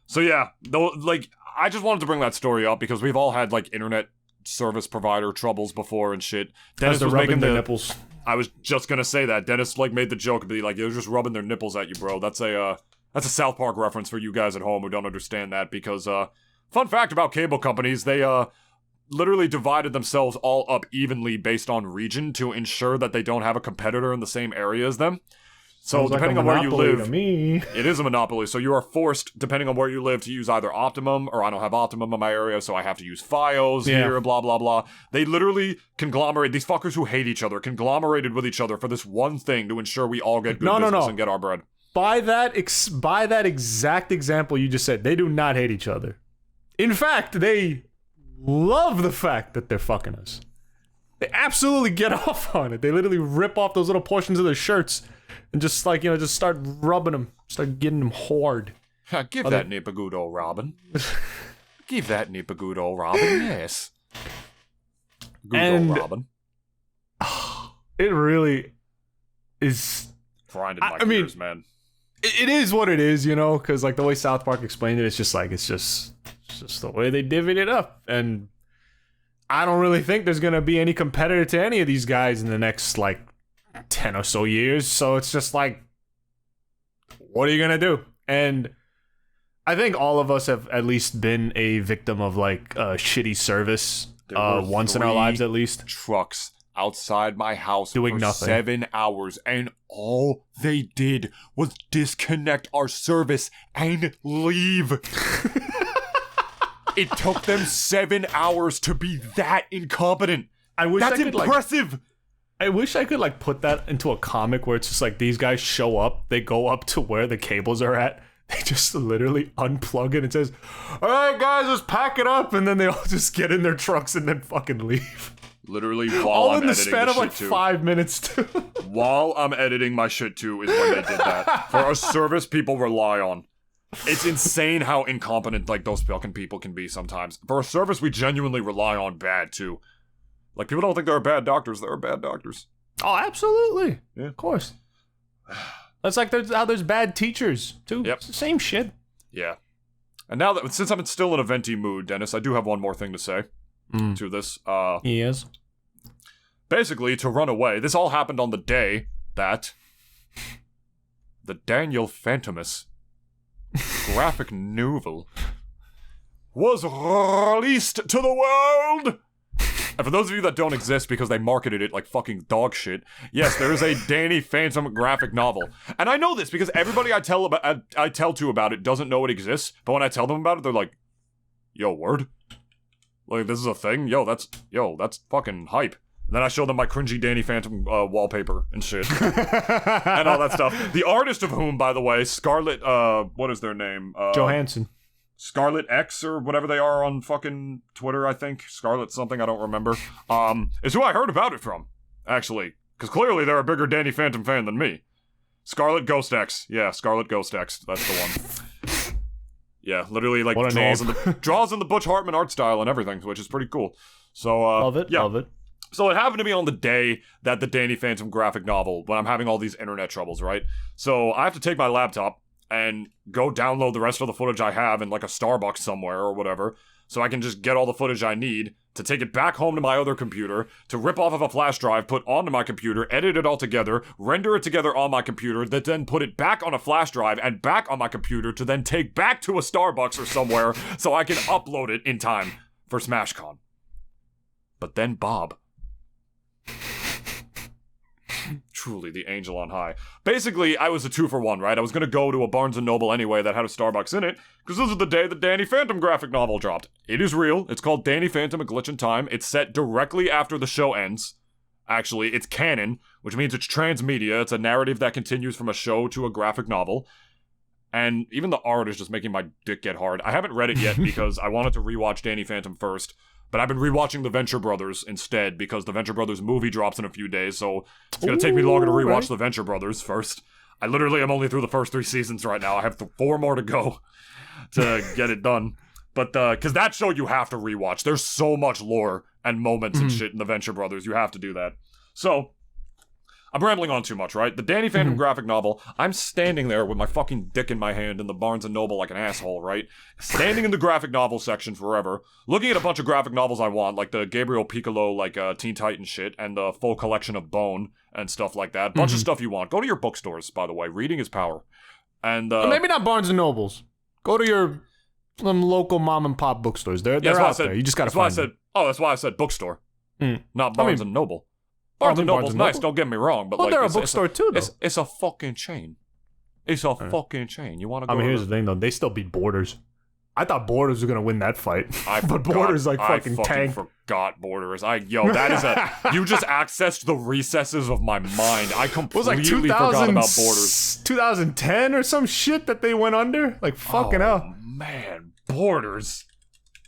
Speaker 1: So yeah, though, like, I just wanted to bring that story up because we've all had like internet service provider troubles before and shit. Dennis was making
Speaker 2: their nipples.
Speaker 1: I was just gonna say that. Dennis like made the joke and be like, "They're just rubbing their nipples at you, bro." That's a South Park reference for you guys at home who don't understand that because fun fact about cable companies, they literally divided themselves all up evenly based on region to ensure that they don't have a competitor in the same area as them. So depending on where you live, it is a monopoly. So you are forced, depending on where you live, to use either Optimum, or I don't have Optimum in my area, so I have to use Fios here, blah, blah, blah. They literally conglomerate, these fuckers who hate each other, conglomerated with each other for this one thing to ensure we all get good business and get our bread.
Speaker 2: By that exact example you just said, they do not hate each other. In fact, they love the fact that they're fucking us. They absolutely get off on it. They literally rip off those little portions of their shirts and just like, just start rubbing them, start getting them hard.
Speaker 1: Give that nip a good old Robin. Give that nip a good old Robin, yes. Good old Robin.
Speaker 2: It really is.
Speaker 1: Grinding my gears, man.
Speaker 2: It is what it is, because like the way South Park explained it, it's just the way they divvied it up. And I don't really think there's going to be any competitor to any of these guys in the next like 10 or so years. So it's just like, what are you going to do? And I think all of us have at least been a victim of like shitty service once in our lives at least.
Speaker 1: Trucks outside my house
Speaker 2: doing
Speaker 1: for
Speaker 2: nothing.
Speaker 1: 7 hours, and all they did was disconnect our service and leave. It took them 7 hours to be that incompetent. That's impressive.
Speaker 2: I wish I could like put that into a comic where it's just like these guys show up, they go up to where the cables are at, they just literally unplug it and says, "All right, guys, let's pack it up," and then they all just get in their trucks and then fucking leave.
Speaker 1: Literally, while
Speaker 2: all
Speaker 1: I'm
Speaker 2: in the
Speaker 1: editing
Speaker 2: span
Speaker 1: the
Speaker 2: of like
Speaker 1: shit too.
Speaker 2: 5 minutes too.
Speaker 1: While I'm editing my shit too is when they did that. For a service people rely on. It's insane how incompetent like those fucking people can be sometimes. For a service we genuinely rely on bad too. Like, people don't think there are bad doctors. There are bad doctors.
Speaker 2: Oh, absolutely.
Speaker 1: Yeah.
Speaker 2: Of course. That's like there's bad teachers too.
Speaker 1: Yep.
Speaker 2: It's the same shit.
Speaker 1: Yeah. And now that since I'm still in a venti mood, Dennis, I do have one more thing to say to this.
Speaker 2: Yes.
Speaker 1: Basically, to run away. This all happened on the day that the Daniel Phantomus graphic novel was released to the world. And for those of you that don't exist because they marketed it like fucking dog shit, yes, there is a Danny Phantom graphic novel. And I know this because everybody I tell to about it doesn't know it exists, but when I tell them about it, they're like, "Yo, word? Like, this is a thing? That's fucking hype." And then I show them my cringy Danny Phantom wallpaper and shit. And all that stuff. The artist of whom, by the way, Scarlett, what is their name?
Speaker 2: Johansson.
Speaker 1: Scarlet X or whatever they are on fucking Twitter, I think. Scarlet something, I don't remember. Is who I heard about it from, actually. Because clearly they're a bigger Danny Phantom fan than me. Scarlet Ghost X. Yeah, Scarlet Ghost X. That's the one. Yeah, literally like draws in the Butch Hartman art style and everything, which is pretty cool. So,
Speaker 2: love it.
Speaker 1: So it happened to be on the day that the Danny Phantom graphic novel, when I'm having all these internet troubles, right? So I have to take my laptop and go download the rest of the footage I have in like a Starbucks somewhere or whatever, so I can just get all the footage I need to take it back home to my other computer, to rip off of a flash drive, put onto my computer, edit it all together, render it together on my computer, that then put it back on a flash drive and back on my computer to then take back to a Starbucks or somewhere so I can upload it in time for SmashCon. But then Bob, truly the angel on high. Basically, I was a 2-for-1, right? I was gonna go to a Barnes & Noble anyway that had a Starbucks in it, because this is the day the Danny Phantom graphic novel dropped. It is real. It's called Danny Phantom: A Glitch in Time. It's set directly after the show ends. Actually, it's canon, which means it's transmedia. It's a narrative that continues from a show to a graphic novel. And even the art is just making my dick get hard. I haven't read it yet because I wanted to rewatch Danny Phantom first. But I've been rewatching The Venture Brothers instead because The Venture Brothers movie drops in a few days, so it's going to take me longer to rewatch The Venture Brothers first. I literally am only through the first 3 seasons right now. I have 4 more to go to get it done. But, because that show you have to rewatch. There's so much lore and moments and shit in The Venture Brothers. You have to do that. So, I'm rambling on too much, right? The Danny Phantom graphic novel, I'm standing there with my fucking dick in my hand in the Barnes & Noble like an asshole, right? Standing in the graphic novel section forever, looking at a bunch of graphic novels I want, like the Gabriel Piccolo, like Teen Titan shit, and the full collection of Bone and stuff like that. Bunch of stuff you want. Go to your bookstores, by the way. Reading is power. And
Speaker 2: maybe not Barnes & Nobles. Go to your local mom and pop bookstores. They're out there. You just gotta find them.
Speaker 1: That's why I said bookstore. Not Barnes & Noble. Barnes & Noble's nice, don't get me wrong, but
Speaker 2: they're a bookstore too, though.
Speaker 1: It's a fucking chain. It's a fucking chain. You want to go?
Speaker 2: Here's the thing, though. They still beat Borders. I thought Borders were gonna win that fight, but Borders fucking tanked.
Speaker 1: I forgot Borders. That is you just accessed the recesses of my mind. I completely forgot about Borders.
Speaker 2: 2010 or some shit that they went under. Like fucking hell.
Speaker 1: Man, Borders.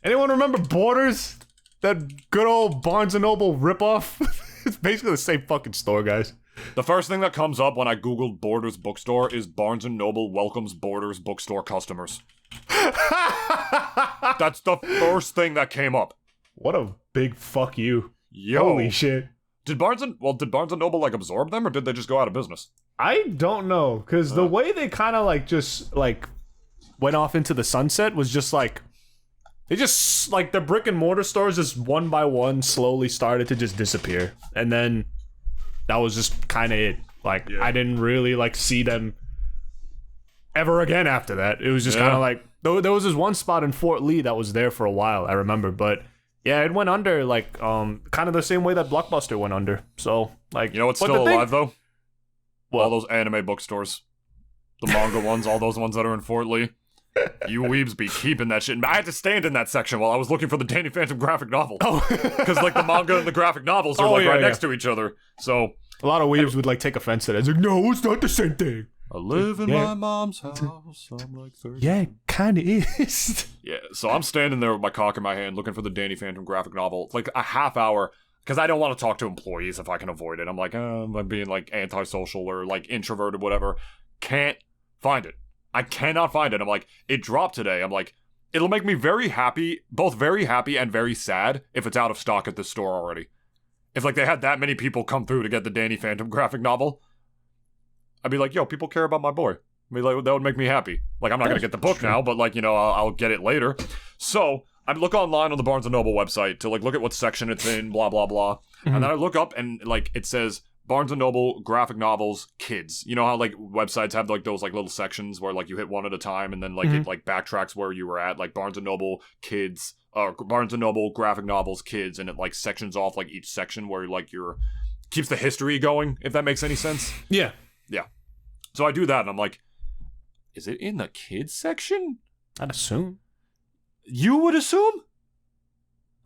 Speaker 2: Anyone remember Borders? That good old Barnes & Noble ripoff? It's basically the same fucking store, guys.
Speaker 1: The first thing that comes up when I googled Borders bookstore is Barnes & Noble welcomes Borders bookstore customers. That's the first thing that came up.
Speaker 2: What a big fuck you.
Speaker 1: Yo.
Speaker 2: Holy shit.
Speaker 1: Did Barnes & Noble like absorb them, or did they just go out of business?
Speaker 2: I don't know, because the way they kind of like just like went off into the sunset was just like, they just, like, the brick and mortar stores just one by one slowly started to just disappear. And then that was just kind of it. Like, I didn't really, like, see them ever again after that. It was just kind of like, there was this one spot in Fort Lee that was there for a while, I remember. But, yeah, it went under, like, kind of the same way that Blockbuster went under. So, like...
Speaker 1: You know what's still alive, though? All those anime bookstores. The manga ones, all those ones that are in Fort Lee. You weebs be keeping that shit. I had to stand in that section while I was looking for the Danny Phantom graphic novel. Because, like, the manga and the graphic novels are, right next to each other. So...
Speaker 2: A lot of weebs would, like, take offense to that. It's like, no, it's not the same thing.
Speaker 1: I live in my mom's house. I'm like 30.
Speaker 2: Yeah, it kind of is.
Speaker 1: Yeah, so I'm standing there with my cock in my hand looking for the Danny Phantom graphic novel. It's like a half hour... Because I don't want to talk to employees if I can avoid it. I'm like, I'm being, like, antisocial or, like, introverted, whatever. Can't find it. I cannot find it. I'm like, it dropped today. I'm like, it'll make me very happy, both very happy and very sad if it's out of stock at this store already. If, like, they had that many people come through to get the Danny Phantom graphic novel, I'd be like, yo, people care about my boy. I mean, like, that would make me happy. Like, I'm not going to get the book now, but, like, you know, I'll get it later. So... I look online on the Barnes & Noble website to, like, look at what section it's in, blah, blah, blah. And then I look up and, like, it says Barnes & Noble graphic novels kids. You know how, like, websites have, like, those, like, little sections where, like, you hit one at a time and then, like, it, like, backtracks where you were at. Like, Barnes & Noble kids, Barnes & Noble graphic novels kids, and it, like, sections off, like, each section where, like, keeps the history going, if that makes any sense.
Speaker 2: Yeah.
Speaker 1: Yeah. So I do that, and I'm like, is it in the kids section?
Speaker 2: I'd assume.
Speaker 1: You would assume?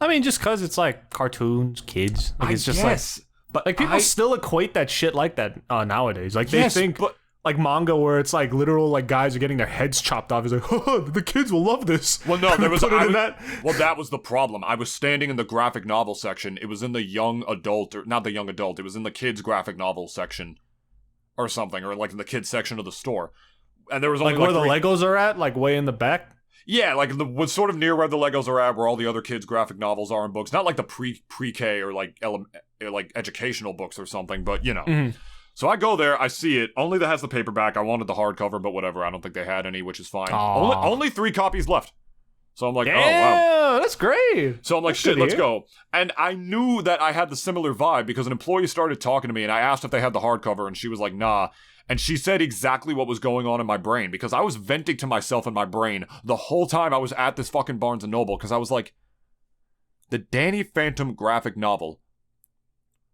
Speaker 2: I mean, just because it's like cartoons, kids. Like, it's just
Speaker 1: guess,
Speaker 2: like, but like people still equate that shit like that nowadays. Like they think
Speaker 1: but,
Speaker 2: like manga where it's like literal like guys are getting their heads chopped off. It's like, oh, the kids will love this.
Speaker 1: Well, no, there was
Speaker 2: that.
Speaker 1: Well, that was the problem. I was standing in the graphic novel section. It was in the young adult, or not the young adult. It was in the kids graphic novel section, or something, or like in the kids section of the store. And there was only
Speaker 2: like where the Legos are at, like way in the back.
Speaker 1: Yeah, like was sort of near where the Legos are at, where all the other kids' graphic novels are in books. Not like the pre-K or like educational books or something, but you know. Mm-hmm. So I go there, I see it. Only that has the paperback. I wanted the hardcover, but whatever. I don't think they had any, which is fine. Only 3 copies left. So I'm like, oh wow,
Speaker 2: that's great.
Speaker 1: So I'm like, shit, let's go. And I knew that I had the similar vibe because an employee started talking to me, and I asked if they had the hardcover, and she was like, nah. And she said exactly what was going on in my brain because I was venting to myself in my brain the whole time I was at this fucking Barnes & Noble because I was like, the Danny Phantom graphic novel,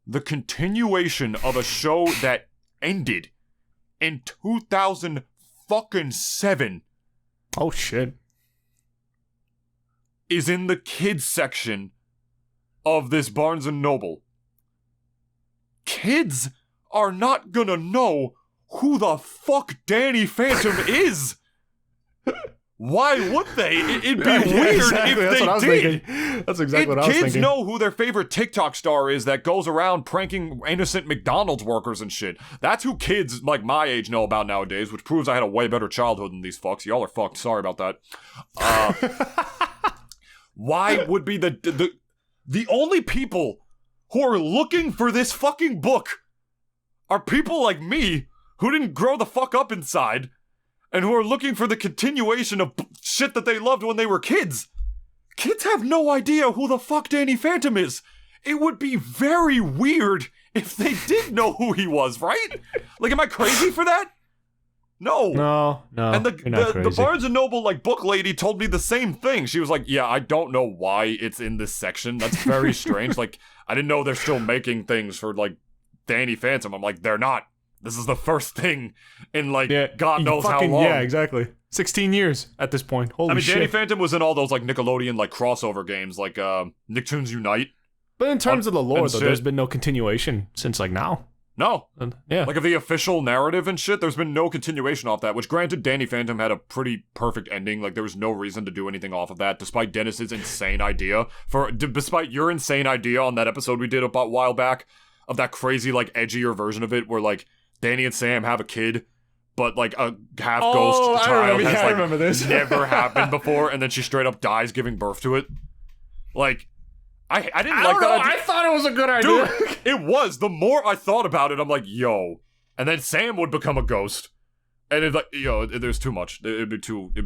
Speaker 1: the continuation of a show that ended in 2007.
Speaker 2: Oh, shit.
Speaker 1: Is in the kids section of this Barnes & Noble. Kids are not gonna know who the fuck Danny Phantom is. Why would they? It'd be
Speaker 2: Yeah,
Speaker 1: weird
Speaker 2: exactly.
Speaker 1: if
Speaker 2: That's
Speaker 1: they
Speaker 2: what I was
Speaker 1: did.
Speaker 2: thinking. That's exactly what I was
Speaker 1: Kids
Speaker 2: thinking.
Speaker 1: know who their favorite TikTok star is that goes around pranking innocent McDonald's workers and shit. That's who kids like my age know about nowadays, which proves I had a way better childhood than these fucks. Y'all are fucked. Sorry about that. Why would be the only people who are looking for this fucking book are people like me who didn't grow the fuck up inside and who are looking for the continuation of shit that they loved when they were kids. Kids have no idea who the fuck Danny Phantom is. It would be very weird if they did know who he was, right? Like, am I crazy for that? No.
Speaker 2: No.
Speaker 1: And the Barnes & Noble, like, book lady told me the same thing. She was like, yeah, I don't know why it's in this section. That's very strange. Like, I didn't know they're still making things for, like, Danny Phantom. I'm like, they're not. This is the first thing in, like, God knows how long.
Speaker 2: Yeah, exactly. 16 years at this point. Holy shit.
Speaker 1: Danny Phantom was in all those, like, Nickelodeon, like, crossover games, like, Nicktoons Unite.
Speaker 2: But in terms of the lore, though,
Speaker 1: shit.
Speaker 2: there's been no continuation since, like, now.
Speaker 1: No.
Speaker 2: Yeah.
Speaker 1: Like, of the official narrative and shit, there's been no continuation off that, which, granted, Danny Phantom had a pretty perfect ending. Like, there was no reason to do anything off of that, despite Dennis's insane idea. Despite your insane idea on that episode we did a while back, of that crazy, like, edgier version of it, where, like, Danny and Sam have a kid, but, like, a half-ghost child has, like,
Speaker 2: remember this.
Speaker 1: never happened before, and then she straight up dies giving birth to it. Like, I didn't like that idea.
Speaker 2: I thought it was a good idea.
Speaker 1: Dude, it was. The more I thought about it, I'm like, yo. And then Sam would become a ghost. And it's like, yo, there's too much. It'd be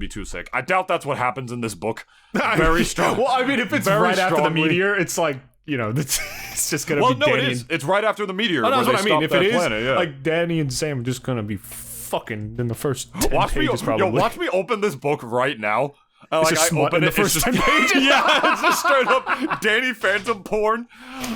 Speaker 1: too sick. I doubt that's what happens in this book. Very strong.
Speaker 2: Well, I mean, if it's
Speaker 1: Very
Speaker 2: right after the
Speaker 1: strongly.
Speaker 2: meteor, it's like, you know, it's just gonna
Speaker 1: Well,
Speaker 2: be
Speaker 1: no,
Speaker 2: Danny
Speaker 1: it is. It's right after the meteor.
Speaker 2: Oh,
Speaker 1: where
Speaker 2: that's
Speaker 1: they
Speaker 2: what I mean.
Speaker 1: stop
Speaker 2: If
Speaker 1: that
Speaker 2: it is,
Speaker 1: planet, yeah.
Speaker 2: like, Danny and Sam are just gonna be fucking in the first 10
Speaker 1: watch
Speaker 2: pages, probably.
Speaker 1: watch me open this book right now. Like,
Speaker 2: just
Speaker 1: I
Speaker 2: smut
Speaker 1: open
Speaker 2: in
Speaker 1: it,
Speaker 2: the first
Speaker 1: it's
Speaker 2: 10
Speaker 1: just,
Speaker 2: pages.
Speaker 1: yeah, it's just straight up Danny Phantom porn.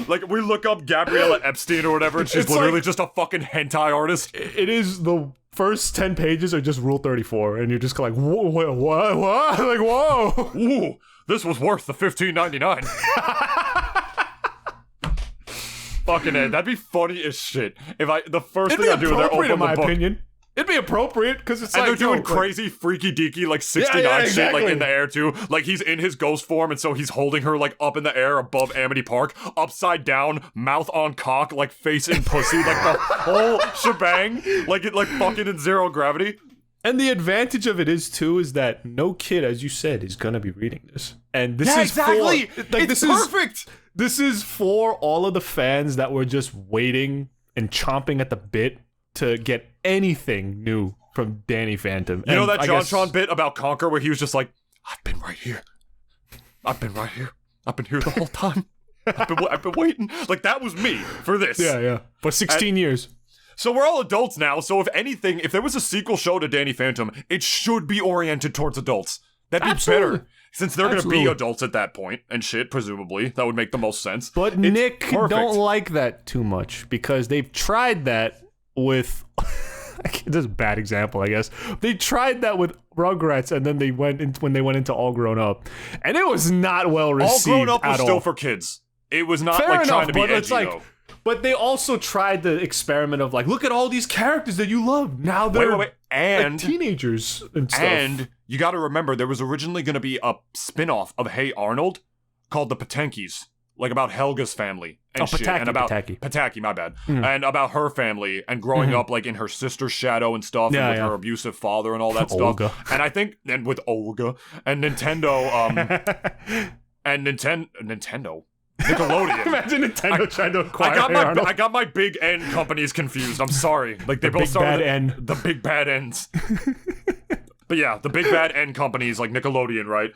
Speaker 1: Like, we look up Gabriella Epstein or whatever, and she's
Speaker 2: It's
Speaker 1: literally
Speaker 2: like-
Speaker 1: just a fucking hentai artist.
Speaker 2: It is the first 10 pages are just Rule 34, and you're just like, whoa, what? Like, whoa.
Speaker 1: Ooh, this was worth the $15.99. Fucking A, that'd be funny as shit. If the first
Speaker 2: It'd
Speaker 1: thing
Speaker 2: be
Speaker 1: I do, they're
Speaker 2: appropriate,
Speaker 1: open
Speaker 2: in my
Speaker 1: the book.
Speaker 2: opinion. It'd be appropriate, because it's
Speaker 1: And
Speaker 2: like,
Speaker 1: they're doing
Speaker 2: yo,
Speaker 1: crazy, freaky deaky, like 69
Speaker 2: yeah,
Speaker 1: shit,
Speaker 2: exactly.
Speaker 1: like in the air too. Like he's in his ghost form, and so he's holding her like up in the air above Amity Park, upside down, mouth on cock, like face in pussy, like the whole shebang, like it, like fucking in zero gravity.
Speaker 2: And the advantage of it is too is that no kid, as you said, is gonna be reading this. And this is
Speaker 1: exactly.
Speaker 2: for, like,
Speaker 1: It's
Speaker 2: this
Speaker 1: perfect.
Speaker 2: This is for all of the fans that were just waiting and chomping at the bit to get anything new from Danny Phantom.
Speaker 1: You know that JonTron bit about Conquer where he was just like, I've been right here. I've been right here. I've been here the whole time. I've been waiting. Like, that was me for this.
Speaker 2: Yeah. For 16 years.
Speaker 1: So we're all adults now, so if anything, if there was a sequel show to Danny Phantom, it should be oriented towards adults. That'd be
Speaker 2: Absolutely.
Speaker 1: better. Since they're going to be
Speaker 2: Absolutely.
Speaker 1: adults at that point, and shit, presumably. That would make the most sense.
Speaker 2: But
Speaker 1: It's
Speaker 2: Nick
Speaker 1: perfect.
Speaker 2: don't like that too much because they've tried that with... this is a bad example, I guess. They tried that with Rugrats, and then when they went into All Grown Up, and it was not well
Speaker 1: All
Speaker 2: received
Speaker 1: Grown Up was
Speaker 2: at
Speaker 1: still
Speaker 2: all.
Speaker 1: for kids. It was not
Speaker 2: Fair
Speaker 1: like
Speaker 2: enough,
Speaker 1: trying to be
Speaker 2: but
Speaker 1: edgy,
Speaker 2: it's like,
Speaker 1: though.
Speaker 2: but they also tried the experiment of like, look at all these characters that you love. Now they're
Speaker 1: Wait. And
Speaker 2: like teenagers and stuff.
Speaker 1: And you got to remember, there was originally going to be a spin-off of Hey Arnold called The Patenkis, like about Helga's family and shit,
Speaker 2: Pataki,
Speaker 1: and about
Speaker 2: Pataki.
Speaker 1: my bad, and about her family and growing up like in her sister's shadow and stuff, and with her abusive father and all that stuff.
Speaker 2: Olga.
Speaker 1: And I think, and with Olga and Nintendo, and Nintendo. Nickelodeon.
Speaker 2: Imagine Nintendo trying to acquire Hey Arnold.
Speaker 1: I got my big N companies confused. I'm sorry. Like they both
Speaker 2: big
Speaker 1: started
Speaker 2: bad N.
Speaker 1: the big bad N's. But yeah, the big bad N companies like Nickelodeon, right?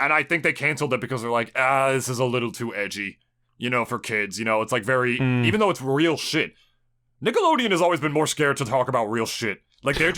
Speaker 1: And I think they canceled it because they're like, this is a little too edgy, you know, for kids. You know, it's like very, even though it's real shit. Nickelodeon has always been more scared to talk about real shit. Like they're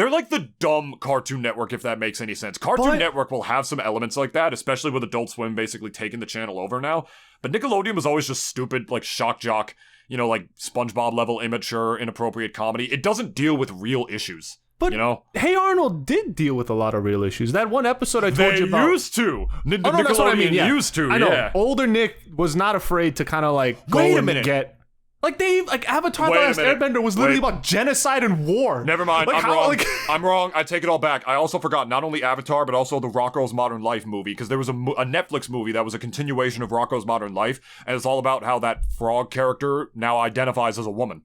Speaker 1: like the dumb Cartoon Network, if that makes any sense. Cartoon Network will have some elements like that, especially with Adult Swim basically taking the channel over now. But Nickelodeon was always just stupid, like shock jock, you know, like SpongeBob level immature, inappropriate comedy. It doesn't deal with real issues.
Speaker 2: But
Speaker 1: you know,
Speaker 2: Hey Arnold did deal with a lot of real issues. That one episode I told you about.
Speaker 1: They used to.
Speaker 2: Nickelodeon
Speaker 1: That's what I mean.
Speaker 2: yeah.
Speaker 1: Used to.
Speaker 2: I know.
Speaker 1: Yeah.
Speaker 2: Older Nick was not afraid to kind of like go
Speaker 1: Wait a
Speaker 2: and
Speaker 1: minute.
Speaker 2: get. Like Avatar: The
Speaker 1: Wait a
Speaker 2: Last
Speaker 1: minute.
Speaker 2: Airbender was literally about genocide and war.
Speaker 1: Never mind.
Speaker 2: Like,
Speaker 1: I'm
Speaker 2: how,
Speaker 1: wrong.
Speaker 2: like-
Speaker 1: I'm wrong. I take it all back. I also forgot not only Avatar, but also the Rocko's Modern Life movie, because there was a Netflix movie that was a continuation of Rocko's Modern Life, and it's all about how that frog character now identifies as a woman.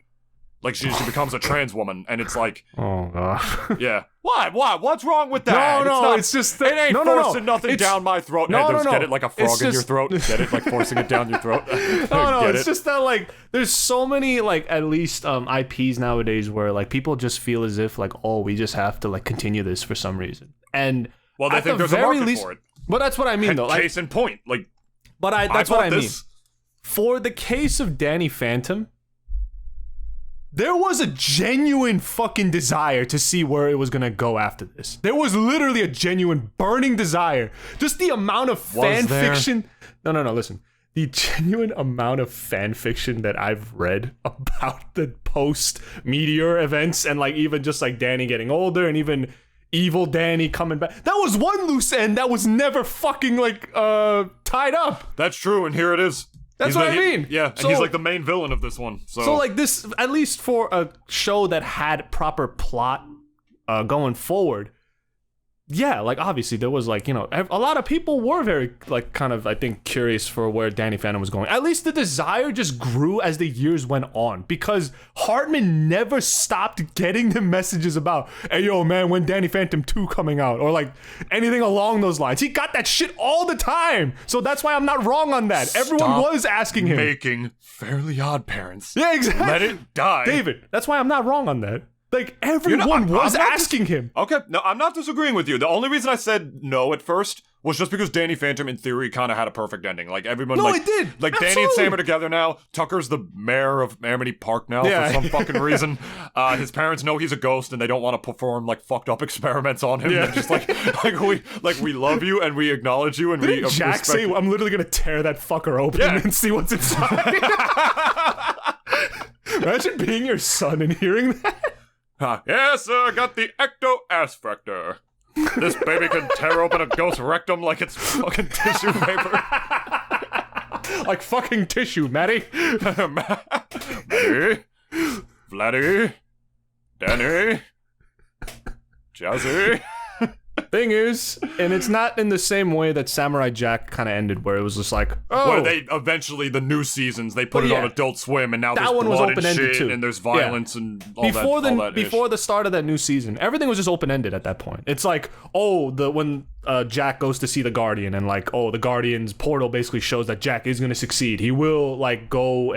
Speaker 1: Like, she becomes a trans woman, and it's like...
Speaker 2: Oh, God.
Speaker 1: Yeah. Why? What's wrong with that?
Speaker 2: No, it's just...
Speaker 1: It ain't forcing nothing down my throat.
Speaker 2: No.
Speaker 1: Get it like a frog in your throat? Get it? Like forcing it down your throat?
Speaker 2: No, it's just that, like, there's so many, like, at least IPs nowadays where, like, people just feel as if, like, oh, we just have to, like, continue this for some reason. And
Speaker 1: well, they think there's a market for it.
Speaker 2: But that's what I mean, though.
Speaker 1: Case in point. Like,
Speaker 2: that's what I mean.
Speaker 1: This.
Speaker 2: For the case of Danny Phantom... There was a genuine fucking desire to see where it was gonna go after this. There was literally a genuine burning desire. Just the amount of fan fiction. No, listen. The genuine amount of fan fiction that I've read about the post-Meteor events and like even just like Danny getting older and even evil Danny coming back. That was one loose end that was never fucking like tied up.
Speaker 1: That's true, and here it is.
Speaker 2: That's what I mean.
Speaker 1: Yeah, and he's like the main villain of this one. So
Speaker 2: like this, at least for a show that had proper plot going forward, yeah, like obviously there was like, you know, a lot of people were very like kind of, I think, curious for where Danny Phantom was going. At least the desire just grew as the years went on because Hartman never stopped getting the messages about, hey, yo, man, when Danny Phantom 2 coming out or like anything along those lines. He got that shit all the time. So that's why I'm not wrong on that. Everyone was asking him.
Speaker 1: Making Fairly Odd Parents.
Speaker 2: Yeah, exactly.
Speaker 1: Let it die.
Speaker 2: David, that's why I'm not wrong on that. Like, everyone was asking him.
Speaker 1: Okay, no, I'm not disagreeing with you. The only reason I said no at first was just because Danny Phantom, in theory, kind of had a perfect ending. Like, everyone,
Speaker 2: No,
Speaker 1: like...
Speaker 2: it did.
Speaker 1: Like,
Speaker 2: Absolutely.
Speaker 1: Danny and Sam are together now. Tucker's the mayor of Amity Park now for some fucking reason. His parents know he's a ghost, and they don't want to perform, like, fucked up experiments on him.
Speaker 2: Yeah.
Speaker 1: They're just we love you, and we acknowledge you, and we
Speaker 2: Jack say, I'm literally gonna tear that fucker open and see what's inside. Imagine being your son and hearing that.
Speaker 1: Yes, sir, I got the ecto-aspector. This baby can tear open a ghost rectum like it's fucking tissue paper.
Speaker 2: Like fucking tissue, Maddie.
Speaker 1: Maddie, Vladdy, Danny, Jazzy.
Speaker 2: Thing is, and it's not in the same way that Samurai Jack kind of ended, where it was just like, oh,
Speaker 1: where they eventually the new seasons they put it on Adult Swim, and now
Speaker 2: that
Speaker 1: there's
Speaker 2: one was
Speaker 1: blood and
Speaker 2: open-ended
Speaker 1: shit,
Speaker 2: too.
Speaker 1: and there's violence and all
Speaker 2: before
Speaker 1: that.
Speaker 2: Before the start of that new season, everything was just open-ended at that point. It's like, oh, when Jack goes to see the Guardian, and like, oh, the Guardian's portal basically shows that Jack is gonna succeed. He will like go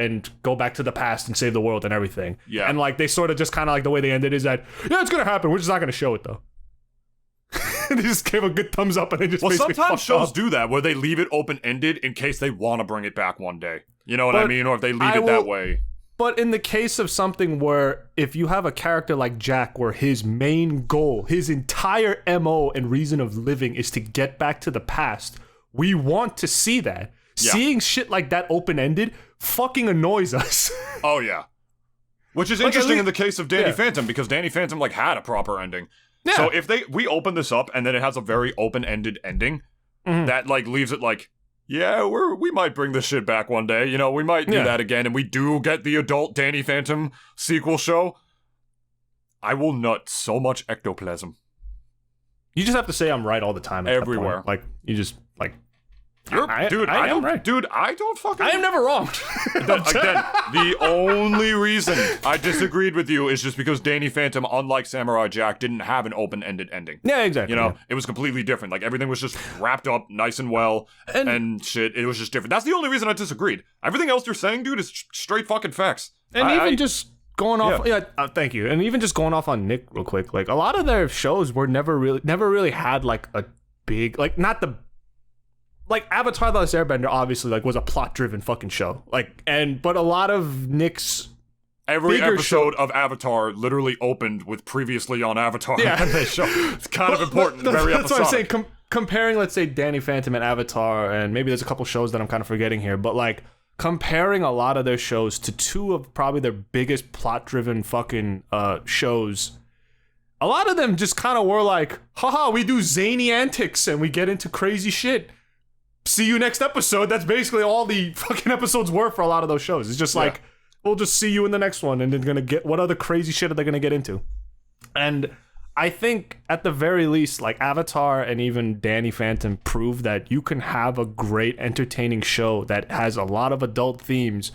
Speaker 2: back to the past and save the world and everything.
Speaker 1: Yeah.
Speaker 2: And like they sort of just kind of like the way they ended is that it's gonna happen. We're just not gonna show it though. They just gave a good thumbs up and they just basically
Speaker 1: sometimes shows
Speaker 2: up.
Speaker 1: do that where they leave it open-ended in case they want to bring it back one day. You know what I mean? Or if they leave it that way.
Speaker 2: But in the case of something where if you have a character like Jack where his main goal, his entire MO and reason of living is to get back to the past, we want to see that. Yeah. Seeing shit like that open-ended fucking annoys us.
Speaker 1: Oh, yeah. Which is interesting in the case of Danny Phantom, because Danny Phantom like had a proper ending. Yeah. So if we open this up and then it has a very open-ended ending, that like leaves it like, yeah, we might bring this shit back one day. You know, we might do that again, and we do get the adult Danny Phantom sequel show. I will nut so much ectoplasm.
Speaker 2: You just have to say I'm right all the time.
Speaker 1: Everywhere.
Speaker 2: Like you just like.
Speaker 1: I am right. Dude, I don't fucking...
Speaker 2: I am never wrong.
Speaker 1: Again, the only reason I disagreed with you is just because Danny Phantom, unlike Samurai Jack, didn't have an open-ended ending.
Speaker 2: Yeah, exactly.
Speaker 1: You know, it was completely different. Like, everything was just wrapped up nice and well and shit. It was just different. That's the only reason I disagreed. Everything else you're saying, dude, is straight fucking facts.
Speaker 2: And just going off... thank you. And even just going off on Nick real quick, like, a lot of their shows were never really had, like, a big... Like, not the... Like, Avatar: The Last Airbender obviously like was a plot-driven fucking show. Like, but a lot of Nick's
Speaker 1: every episode of Avatar literally opened with previously on Avatar.
Speaker 2: Yeah,
Speaker 1: they show it's kind of important. Very
Speaker 2: that's what I'm saying. Comparing, let's say, Danny Phantom and Avatar, and maybe there's a couple shows that I'm kind of forgetting here, but like comparing a lot of their shows to two of probably their biggest plot-driven fucking shows. A lot of them just kind of were like, haha, we do zany antics and we get into crazy shit. See you next episode. That's basically all the fucking episodes were for a lot of those shows. It's just like, we'll just see you in the next one. And they're gonna get, what other crazy shit are they gonna get into? And I think at the very least, like Avatar and even Danny Phantom prove that you can have a great entertaining show that has a lot of adult themes,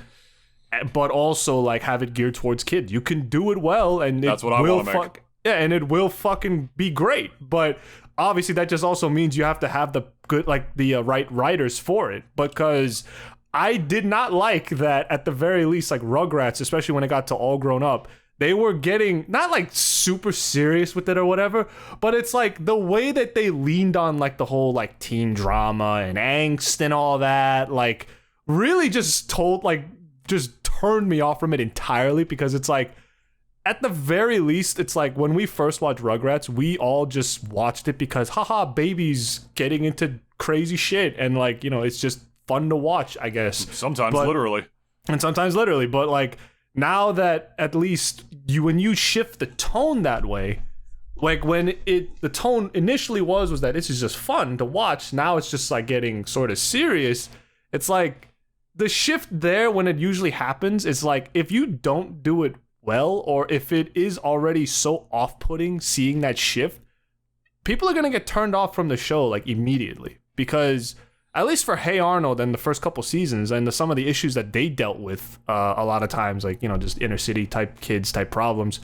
Speaker 2: but also like have it geared towards kids. You can do it well, and
Speaker 1: that's what I want to make.
Speaker 2: Yeah, and it will fucking be great. But obviously, that just also means you have to have the good, like the right writers for it. Because I did not like that at the very least, like Rugrats, especially when it got to All Grown Up. They were getting not like super serious with it or whatever, but it's like the way that they leaned on like the whole like teen drama and angst and all that, like really just turned me off from it entirely, because it's like at the very least, it's like when we first watched Rugrats, we all just watched it because haha, babies getting into crazy shit, and like, you know, it's just fun to watch, I guess.
Speaker 1: Sometimes literally.
Speaker 2: But like now that at least when you shift the tone that way, like when the tone initially was that this is just fun to watch, now it's just like getting sort of serious. It's like the shift there when it usually happens is like if you don't do it well, or if it is already so off-putting seeing that shift, people are gonna get turned off from the show like immediately, because at least for Hey Arnold and the first couple seasons and some of the issues that they dealt with a lot of times, like, you know, just inner city type kids type problems,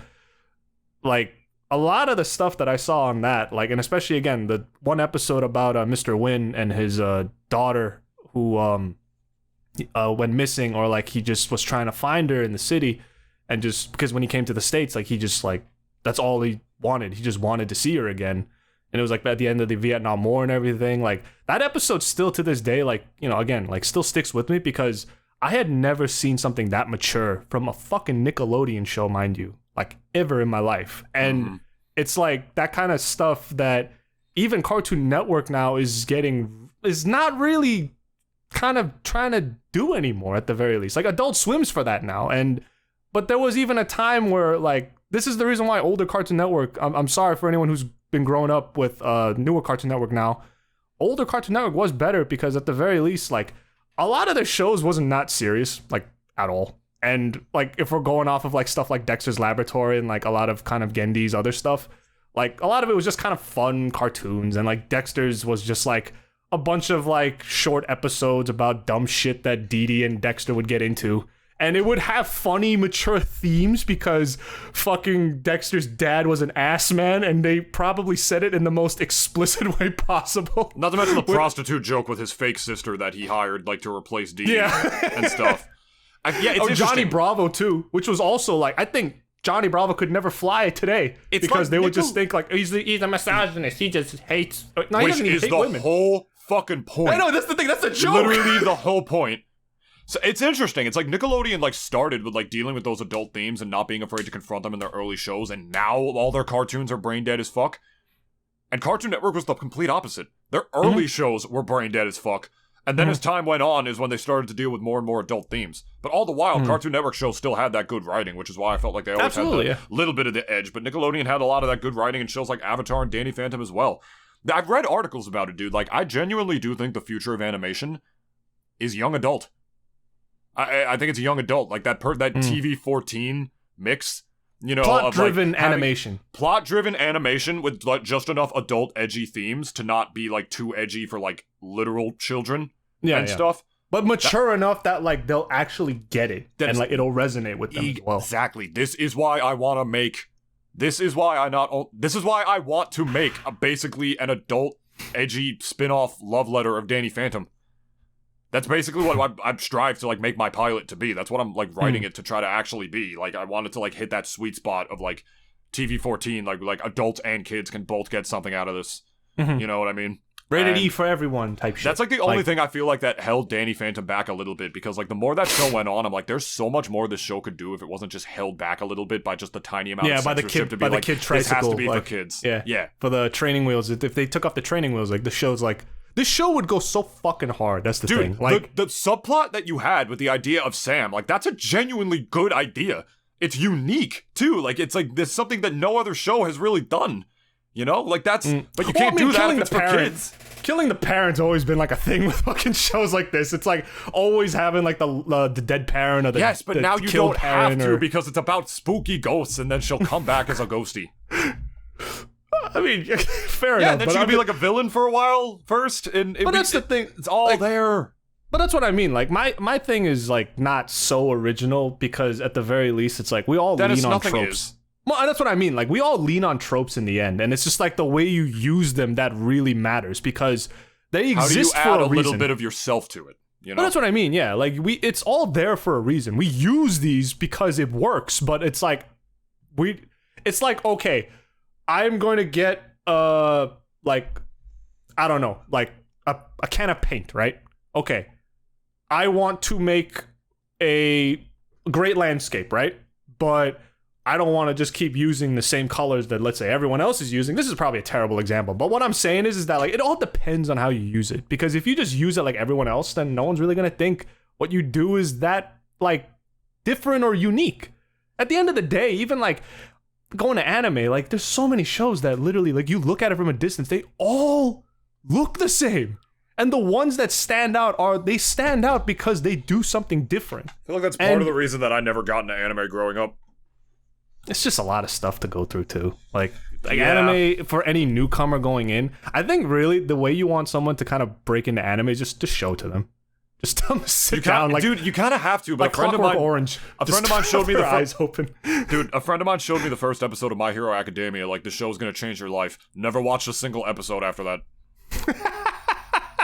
Speaker 2: like a lot of the stuff that I saw on that, like, and especially again the one episode about Mr. Wynn and his daughter who went missing, or like he just was trying to find her in the city, and just because when he came to the States, like he just like that's all he wanted, he just wanted to see her again. And it was like at the end of the Vietnam War and everything. Like that episode still to this day, like, you know, again, like still sticks with me, because I had never seen something that mature from a fucking Nickelodeon show, mind you, like ever in my life. And it's like that kind of stuff that even Cartoon Network now is not really kind of trying to do anymore, at the very least. Like Adult Swim's for that now. But there was even a time where like, this is the reason why older Cartoon Network, I'm sorry for anyone who's been growing up with newer Cartoon Network now, older Cartoon Network was better, because at the very least, like a lot of their shows wasn't not serious, like at all. And like if we're going off of like stuff like Dexter's Laboratory and like a lot of kind of Gendy's other stuff, like a lot of it was just kind of fun cartoons, and like Dexter's was just like a bunch of like short episodes about dumb shit that DDE and Dexter would get into. And it would have funny, mature themes because fucking Dexter's dad was an ass man, and they probably said it in the most explicit way possible.
Speaker 1: Not to mention the prostitute joke with his fake sister that he hired, like, to replace Dee and stuff. It's
Speaker 2: Johnny Bravo, too, which was also, like, I think Johnny Bravo could never fly today, because like they would just think, like, he's a misogynist, he just hates... No, he doesn't even hate women.
Speaker 1: Which is the whole fucking point.
Speaker 2: I know, that's the thing, that's the joke!
Speaker 1: Literally the whole point. So it's interesting. It's like Nickelodeon like started with like dealing with those adult themes and not being afraid to confront them in their early shows, and now all their cartoons are brain dead as fuck. And Cartoon Network was the complete opposite. Their early shows were brain dead as fuck. And then as time went on is when they started to deal with more and more adult themes. But all the while, Cartoon Network shows still had that good writing, which is why I felt like they always had a little bit of the edge. But Nickelodeon had a lot of that good writing in shows like Avatar and Danny Phantom as well. I've read articles about it, dude. Like, I genuinely do think the future of animation is young adult. I think it's a young adult, like that TV-14 mix, you know,
Speaker 2: plot-driven animation.
Speaker 1: Plot-driven animation with like just enough adult edgy themes to not be like too edgy for like literal children and stuff.
Speaker 2: But mature enough that like they'll actually get it and like it'll resonate with them as well.
Speaker 1: Exactly. This is why I want to make basically an adult edgy spin-off love letter of Danny Phantom. That's basically what I strive to like make my pilot to be. That's what I'm like writing it to try to actually be. Like I wanted to like hit that sweet spot of like TV-14, like adults and kids can both get something out of this. You know what I mean?
Speaker 2: Rated E for everyone type shit.
Speaker 1: That's like the only thing I feel like that held Danny Phantom back a little bit, because like the more that show went on, I'm like, there's so much more this show could do if it wasn't just held back a little bit by just the tiny amount of censorship to be like,
Speaker 2: kid tricycle,
Speaker 1: this has to be for kids.
Speaker 2: Yeah. For the training wheels, if they took off the training wheels, like the show's like, this show would go so fucking hard. That's the thing. Like
Speaker 1: the subplot that you had with the idea of Sam, like that's a genuinely good idea. It's unique too. Like it's like there's something that no other show has really done. You know, like that's. But you can't do that if it's for kids.
Speaker 2: killing the parents always been like a thing with fucking shows like this. It's like always having like the dead parent or the
Speaker 1: yes, but
Speaker 2: the
Speaker 1: now you
Speaker 2: killed
Speaker 1: don't have to
Speaker 2: or...
Speaker 1: because it's about spooky ghosts, and then she'll come back as a ghosty.
Speaker 2: I mean, fair
Speaker 1: Yeah,
Speaker 2: enough.
Speaker 1: then she could be like a villain for a while first, and
Speaker 2: but that's the thing.
Speaker 1: It's all
Speaker 2: like,
Speaker 1: there.
Speaker 2: But that's what I mean. Like my thing is like not so original because at the very least it's like we all lean on tropes.
Speaker 1: Is.
Speaker 2: Well, that's what I mean. Like we all lean on tropes in the end, and it's just like the way you use them that really matters because they exist
Speaker 1: How do you add
Speaker 2: for a
Speaker 1: a little
Speaker 2: reason.
Speaker 1: bit of yourself to it? You know?
Speaker 2: But that's what I mean. Yeah, like it's all there for a reason. We use these because it works, but it's like it's like okay, I'm going to get like I don't know, like a can of paint, right? Okay, I want to make a great landscape, right? But I don't want to just keep using the same colors that, let's say, everyone else is using. This is probably a terrible example, but what I'm saying is that like it all depends on how you use it. Because if you just use it like everyone else, then no one's really gonna think what you do is that like different or unique. At the end of the day, even like going to anime, like there's so many shows that literally like you look at it from a distance, they all look the same. And the ones that stand out stand out because they do something different.
Speaker 1: I feel like that's part of the reason that I never got into anime growing up.
Speaker 2: It's just a lot of stuff to go through too. Like anime for any newcomer going in. I think really the way you want someone to kind of break into anime is just to show to them. Just tell them to sit down. Like,
Speaker 1: dude, you kind of have to. But
Speaker 2: like
Speaker 1: a friend of mine,
Speaker 2: Orange.
Speaker 1: A friend of mine showed me the
Speaker 2: eyes open.
Speaker 1: Dude, a friend of mine showed me the first episode of My Hero Academia. Like the show's gonna change your life. Never watched a single episode after that.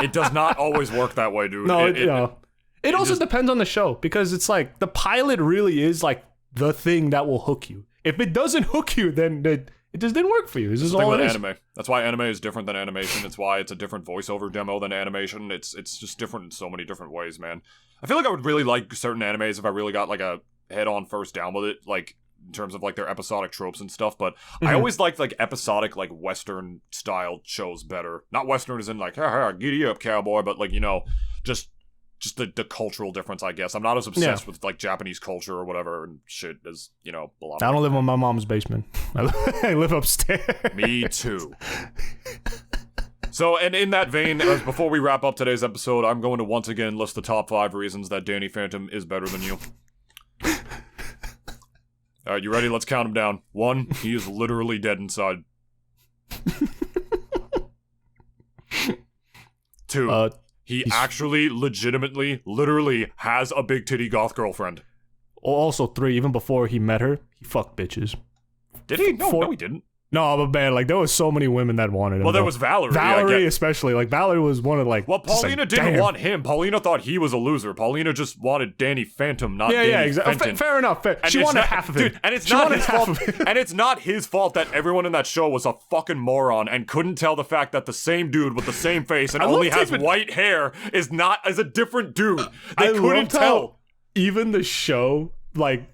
Speaker 1: It does not always work that way, dude.
Speaker 2: No, it also depends on the show because it's like the pilot really is like the thing that will hook you. If it doesn't hook you, then it just didn't work for you. This is all it is.
Speaker 1: Anime. That's why anime is different than animation. It's why it's a different voiceover demo than animation. It's just different in so many different ways, man. I feel like I would really like certain animes if I really got like a head-on first down with it, like in terms of like their episodic tropes and stuff. But I always liked like episodic, like Western style shows better. Not Western as in like, ha, giddy up, cowboy, but like, you know, just the cultural difference, I guess. I'm not as obsessed with like Japanese culture or whatever and shit as, you know, a lot.
Speaker 2: I don't live in my mom's basement. I live upstairs.
Speaker 1: Me too. So, and in that vein, before we wrap up today's episode, I'm going to once again list the top 5 reasons that Danny Phantom is better than you. Alright, you ready? Let's count them down. 1, he is literally dead inside. 2, he actually, legitimately, literally has a big titty goth girlfriend.
Speaker 2: Also 3, even before he met her, he fucked bitches.
Speaker 1: Did he? No, he didn't.
Speaker 2: No, but man, like there was so many women that wanted him.
Speaker 1: Well, there was Valerie.
Speaker 2: Valerie especially. Like Valerie was one of like.
Speaker 1: Well, Paulina didn't want him. Paulina thought he was a loser. Paulina just wanted Danny Phantom, not Danny
Speaker 2: exactly. Fair enough. She wanted half of it.
Speaker 1: Dude, and it's not his fault. And it's not his fault that everyone in that show was a fucking moron and couldn't tell the fact that the same dude with the same face and only has white hair is a different dude. They couldn't tell.
Speaker 2: Even the show, like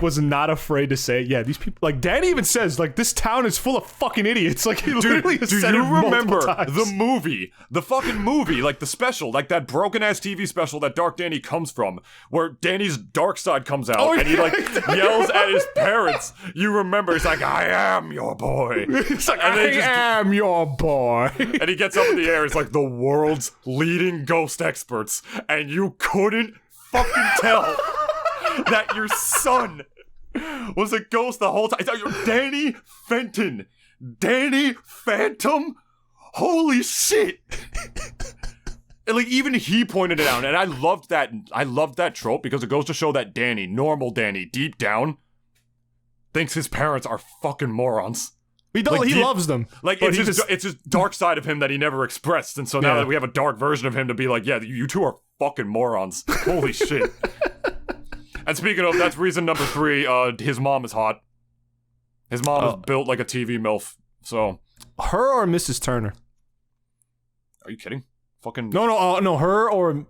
Speaker 2: was not afraid to say, yeah, these people, like Danny even says, like, this town is full of fucking idiots. Like, he literally has said it multiple times.
Speaker 1: The movie, the fucking movie, like the special, like that broken ass TV special that Dark Danny comes from, where Danny's dark side comes out and he like yells at his parents. You remember? He's like, I am your boy.
Speaker 2: He's like, I am your boy.
Speaker 1: And he gets up in the air. It's like the world's leading ghost experts, and you couldn't fucking tell that your son was a ghost the whole time. Danny Fenton. Danny Phantom? Holy shit. And like even he pointed it out, and I loved that trope because it goes to show that Danny, normal Danny, deep down, thinks his parents are fucking morons.
Speaker 2: He loves them.
Speaker 1: Like it's his dark side of him that he never expressed, and so now that we have a dark version of him to be like, yeah, you two are fucking morons. Holy shit. And speaking of, that's reason number 3, his mom is hot. His mom is built like a TV MILF, so.
Speaker 2: Her or Mrs. Turner?
Speaker 1: Are you kidding? Fucking.
Speaker 2: No, her or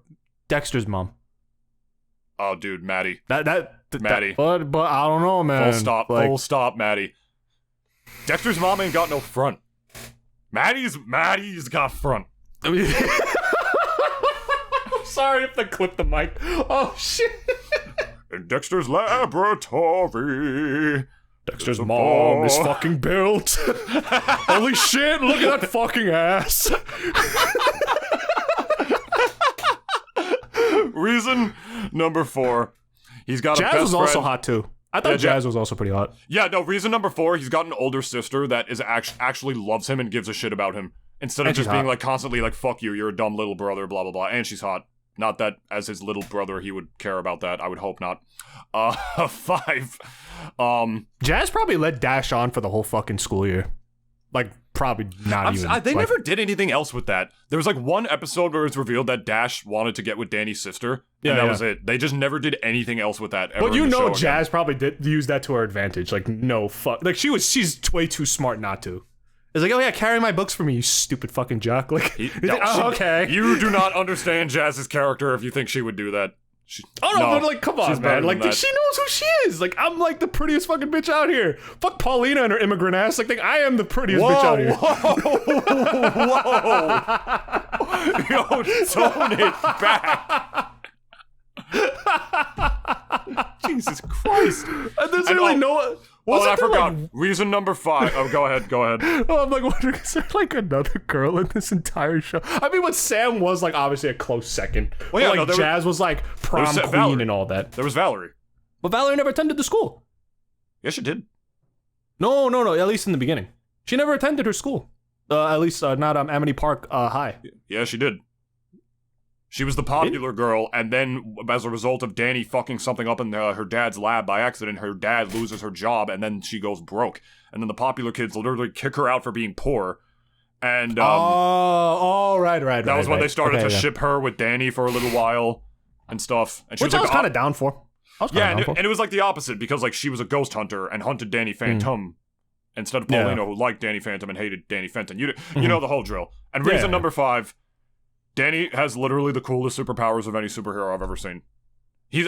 Speaker 2: Dexter's mom.
Speaker 1: Oh, dude, Maddie.
Speaker 2: Maddie. But I don't know, man.
Speaker 1: Full stop, Maddie. Dexter's mom ain't got no front. Maddie's got front.
Speaker 2: I mean, I'm sorry if I clipped the mic. Oh, shit.
Speaker 1: In Dexter's laboratory,
Speaker 2: Dexter's mom is fucking built. Holy shit, look at that fucking ass.
Speaker 1: Reason number 4. He's got
Speaker 2: Jazz
Speaker 1: a best
Speaker 2: was also
Speaker 1: friend.
Speaker 2: hot too. I thought Jazz was also pretty hot.
Speaker 1: Yeah, no, reason number 4, he's got an older sister that is actually loves him and gives a shit about him. Instead of just being like constantly like, fuck you, you're a dumb little brother, blah, blah, blah. And she's hot. Not that as his little brother he would care about that. I would hope not. 5.
Speaker 2: Jazz probably led Dash on for the whole fucking school year. Like, probably not even.
Speaker 1: They never did anything else with that. There was like one episode where it's revealed that Dash wanted to get with Danny's sister, and that was it. They just never did anything else with that ever.
Speaker 2: But you know Jazz probably did use that to her advantage. Like, no fuck. Like, she's way too smart not to. It's like, oh yeah, carry my books for me, you stupid fucking jock. Like, okay.
Speaker 1: You do not understand Jazz's character if you think she would do that.
Speaker 2: But like, come on, man. Like, she knows who she is. Like, I'm like the prettiest fucking bitch out here. Fuck Paulina and her immigrant ass. Like, I am the prettiest bitch out here.
Speaker 1: Whoa. Yo, tone it back. Jesus Christ.
Speaker 2: And there's really no...
Speaker 1: I forgot. Like, reason number 5. Oh, go ahead.
Speaker 2: Oh, I'm like wondering, is there like another girl in this entire show? I mean, what Sam was like obviously a close second. Well, yeah, like Jazz was like prom queen
Speaker 1: Valerie.
Speaker 2: and all that.
Speaker 1: There was Valerie.
Speaker 2: But Valerie never attended the school.
Speaker 1: Yes, she did.
Speaker 2: No. At least in the beginning, she never attended her school. At least not Amity Park High.
Speaker 1: Yeah, she did. She was the popular girl, and then as a result of Danny fucking something up in her dad's lab by accident, her dad loses her job, and then she goes broke. And then the popular kids literally kick her out for being poor. And
Speaker 2: right.
Speaker 1: That was when they started to ship her with Danny for a little while and stuff. And
Speaker 2: Which I was kind of down for.
Speaker 1: And it was like the opposite, because like she was a ghost hunter and hunted Danny Phantom instead of Paulina, who liked Danny Phantom and hated Danny Fenton. You know the whole drill. And reason number 5. Danny has literally the coolest superpowers of any superhero I've ever seen.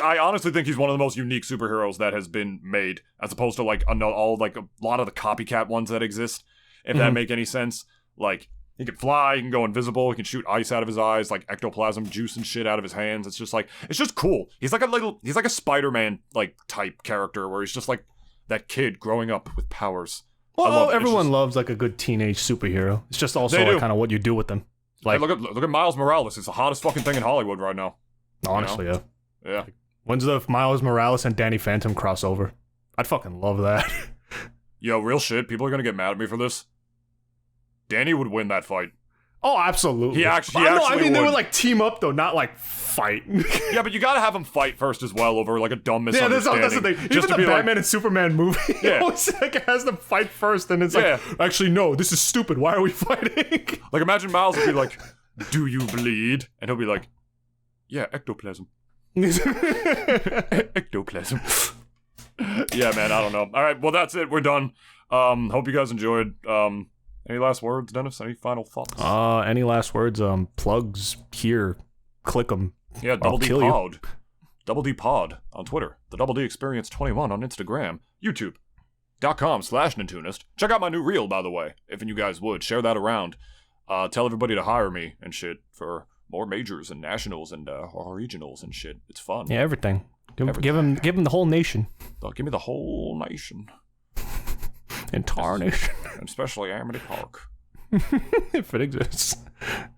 Speaker 1: I honestly think he's one of the most unique superheroes that has been made, as opposed to like a lot of the copycat ones that exist, if that make any sense. Like, he can fly, he can go invisible, he can shoot ice out of his eyes, like ectoplasm juice and shit out of his hands. It's just cool. He's like a Spider-Man like type character where he's just like that kid growing up with powers.
Speaker 2: Well, everyone loves like a good teenage superhero. It's just also like kind of what you do with them. Like,
Speaker 1: hey, look at Miles Morales. It's the hottest fucking thing in Hollywood right now.
Speaker 2: Honestly,
Speaker 1: yeah.
Speaker 2: Like, when's the Miles Morales and Danny Phantom crossover? I'd fucking love that.
Speaker 1: Yo, real shit. People are gonna get mad at me for this. Danny would win that fight.
Speaker 2: Oh, absolutely.
Speaker 1: He actually would.
Speaker 2: They would like team up though, not like fight.
Speaker 1: Yeah, but you gotta have them fight first as well over like a dumb misunderstanding.
Speaker 2: Yeah, that's the thing. Even the Batman and Superman movie, always like has them fight first, and it's like, actually, no, this is stupid. Why are we fighting?
Speaker 1: Like, imagine Miles would be like, "Do you bleed?" And he'll be like, "Yeah, ectoplasm." Ectoplasm. Yeah, man, I don't know. All right, well, that's it. We're done. Hope you guys enjoyed. Any last words, Dennis? Any final thoughts?
Speaker 2: Any last words? Plugs here. Click them.
Speaker 1: Yeah, Double D Pod. Double D Pod on Twitter. The Double D Experience 21 on Instagram. YouTube.com/Nintoonist. Check out my new reel, by the way, if you guys would. Share that around. Tell everybody to hire me and shit for more majors and nationals and regionals and shit. It's fun.
Speaker 2: Yeah, everything. Give him the whole nation.
Speaker 1: Give me the whole nation.
Speaker 2: Entire nation.
Speaker 1: Especially Amity Park.
Speaker 2: If it exists. And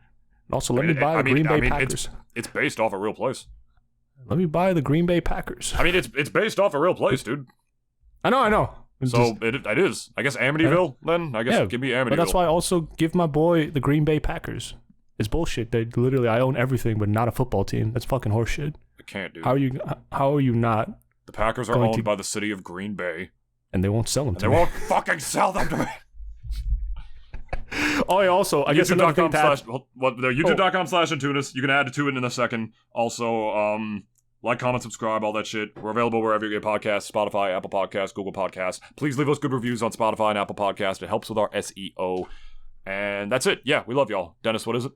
Speaker 2: also, let me buy the Green Bay Packers.
Speaker 1: It's based off a real place.
Speaker 2: Let me buy the Green Bay Packers.
Speaker 1: I mean, it's based off a real place, dude.
Speaker 2: I know.
Speaker 1: So it is. I guess Amityville, then? I guess give me Amityville.
Speaker 2: But that's why I also give my boy the Green Bay Packers. It's bullshit. They literally, I own everything, but not a football team. That's fucking horseshit.
Speaker 1: I can't, dude.
Speaker 2: How are you not?
Speaker 1: The Packers are owned by the city of Green Bay.
Speaker 2: And they won't sell them to me.
Speaker 1: They won't fucking sell them to me.
Speaker 2: Oh, yeah, also, I guess another thing
Speaker 1: YouTube.com/Nintoonist. You can add to it in a second. Also, like, comment, subscribe, all that shit. We're available wherever you get podcasts, Spotify, Apple Podcasts, Google Podcasts. Please leave us good reviews on Spotify and Apple Podcasts. It helps with our SEO. And that's it. Yeah, we love y'all. Dennis, what is it?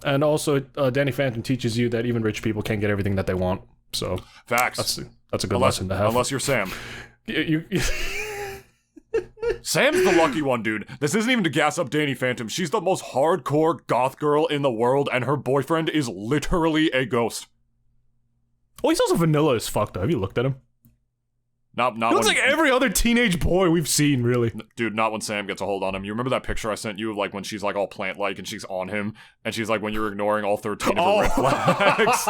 Speaker 2: And also, Danny Phantom teaches you that even rich people can't get everything that they want. So
Speaker 1: facts.
Speaker 2: That's a good lesson to have.
Speaker 1: Unless you're Sam. Sam's the lucky one, dude. This isn't even to gas up Danny Phantom. She's the most hardcore goth girl in the world, and her boyfriend is literally a ghost.
Speaker 2: Oh, he's also vanilla as fuck, though. Have you looked at him?
Speaker 1: Not
Speaker 2: He looks
Speaker 1: when,
Speaker 2: like every other teenage boy we've seen, really.
Speaker 1: dude, not when Sam gets a hold on him. You remember that picture I sent you of like when she's like all plant-like and she's on him, and she's like when you're ignoring all 13 of her red flags.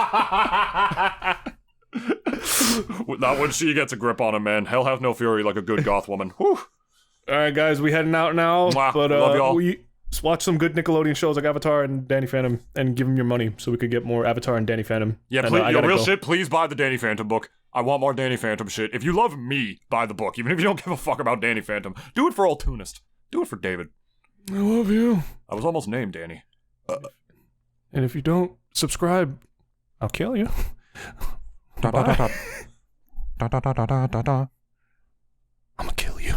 Speaker 1: Not when she gets a grip on him, man. Hell have no fury like a good goth woman. Whew.
Speaker 2: All right, guys, we heading out now.
Speaker 1: Mwah.
Speaker 2: But
Speaker 1: Love y'all.
Speaker 2: we watch some good Nickelodeon shows like Avatar and Danny Phantom, and give them your money so we could get more Avatar and Danny Phantom.
Speaker 1: Yeah,
Speaker 2: And,
Speaker 1: please,
Speaker 2: I
Speaker 1: yo,
Speaker 2: gotta
Speaker 1: real
Speaker 2: go.
Speaker 1: shit, please buy the Danny Phantom book. I want more Danny Phantom shit. If you love me, buy the book. Even if you don't give a fuck about Danny Phantom. Do it for Nintoonist. Do it for David.
Speaker 2: I love you.
Speaker 1: I was almost named Danny.
Speaker 2: And if you don't subscribe, I'll kill you.
Speaker 1: Da da da da. Da da da da da da.
Speaker 2: I'm gonna kill you.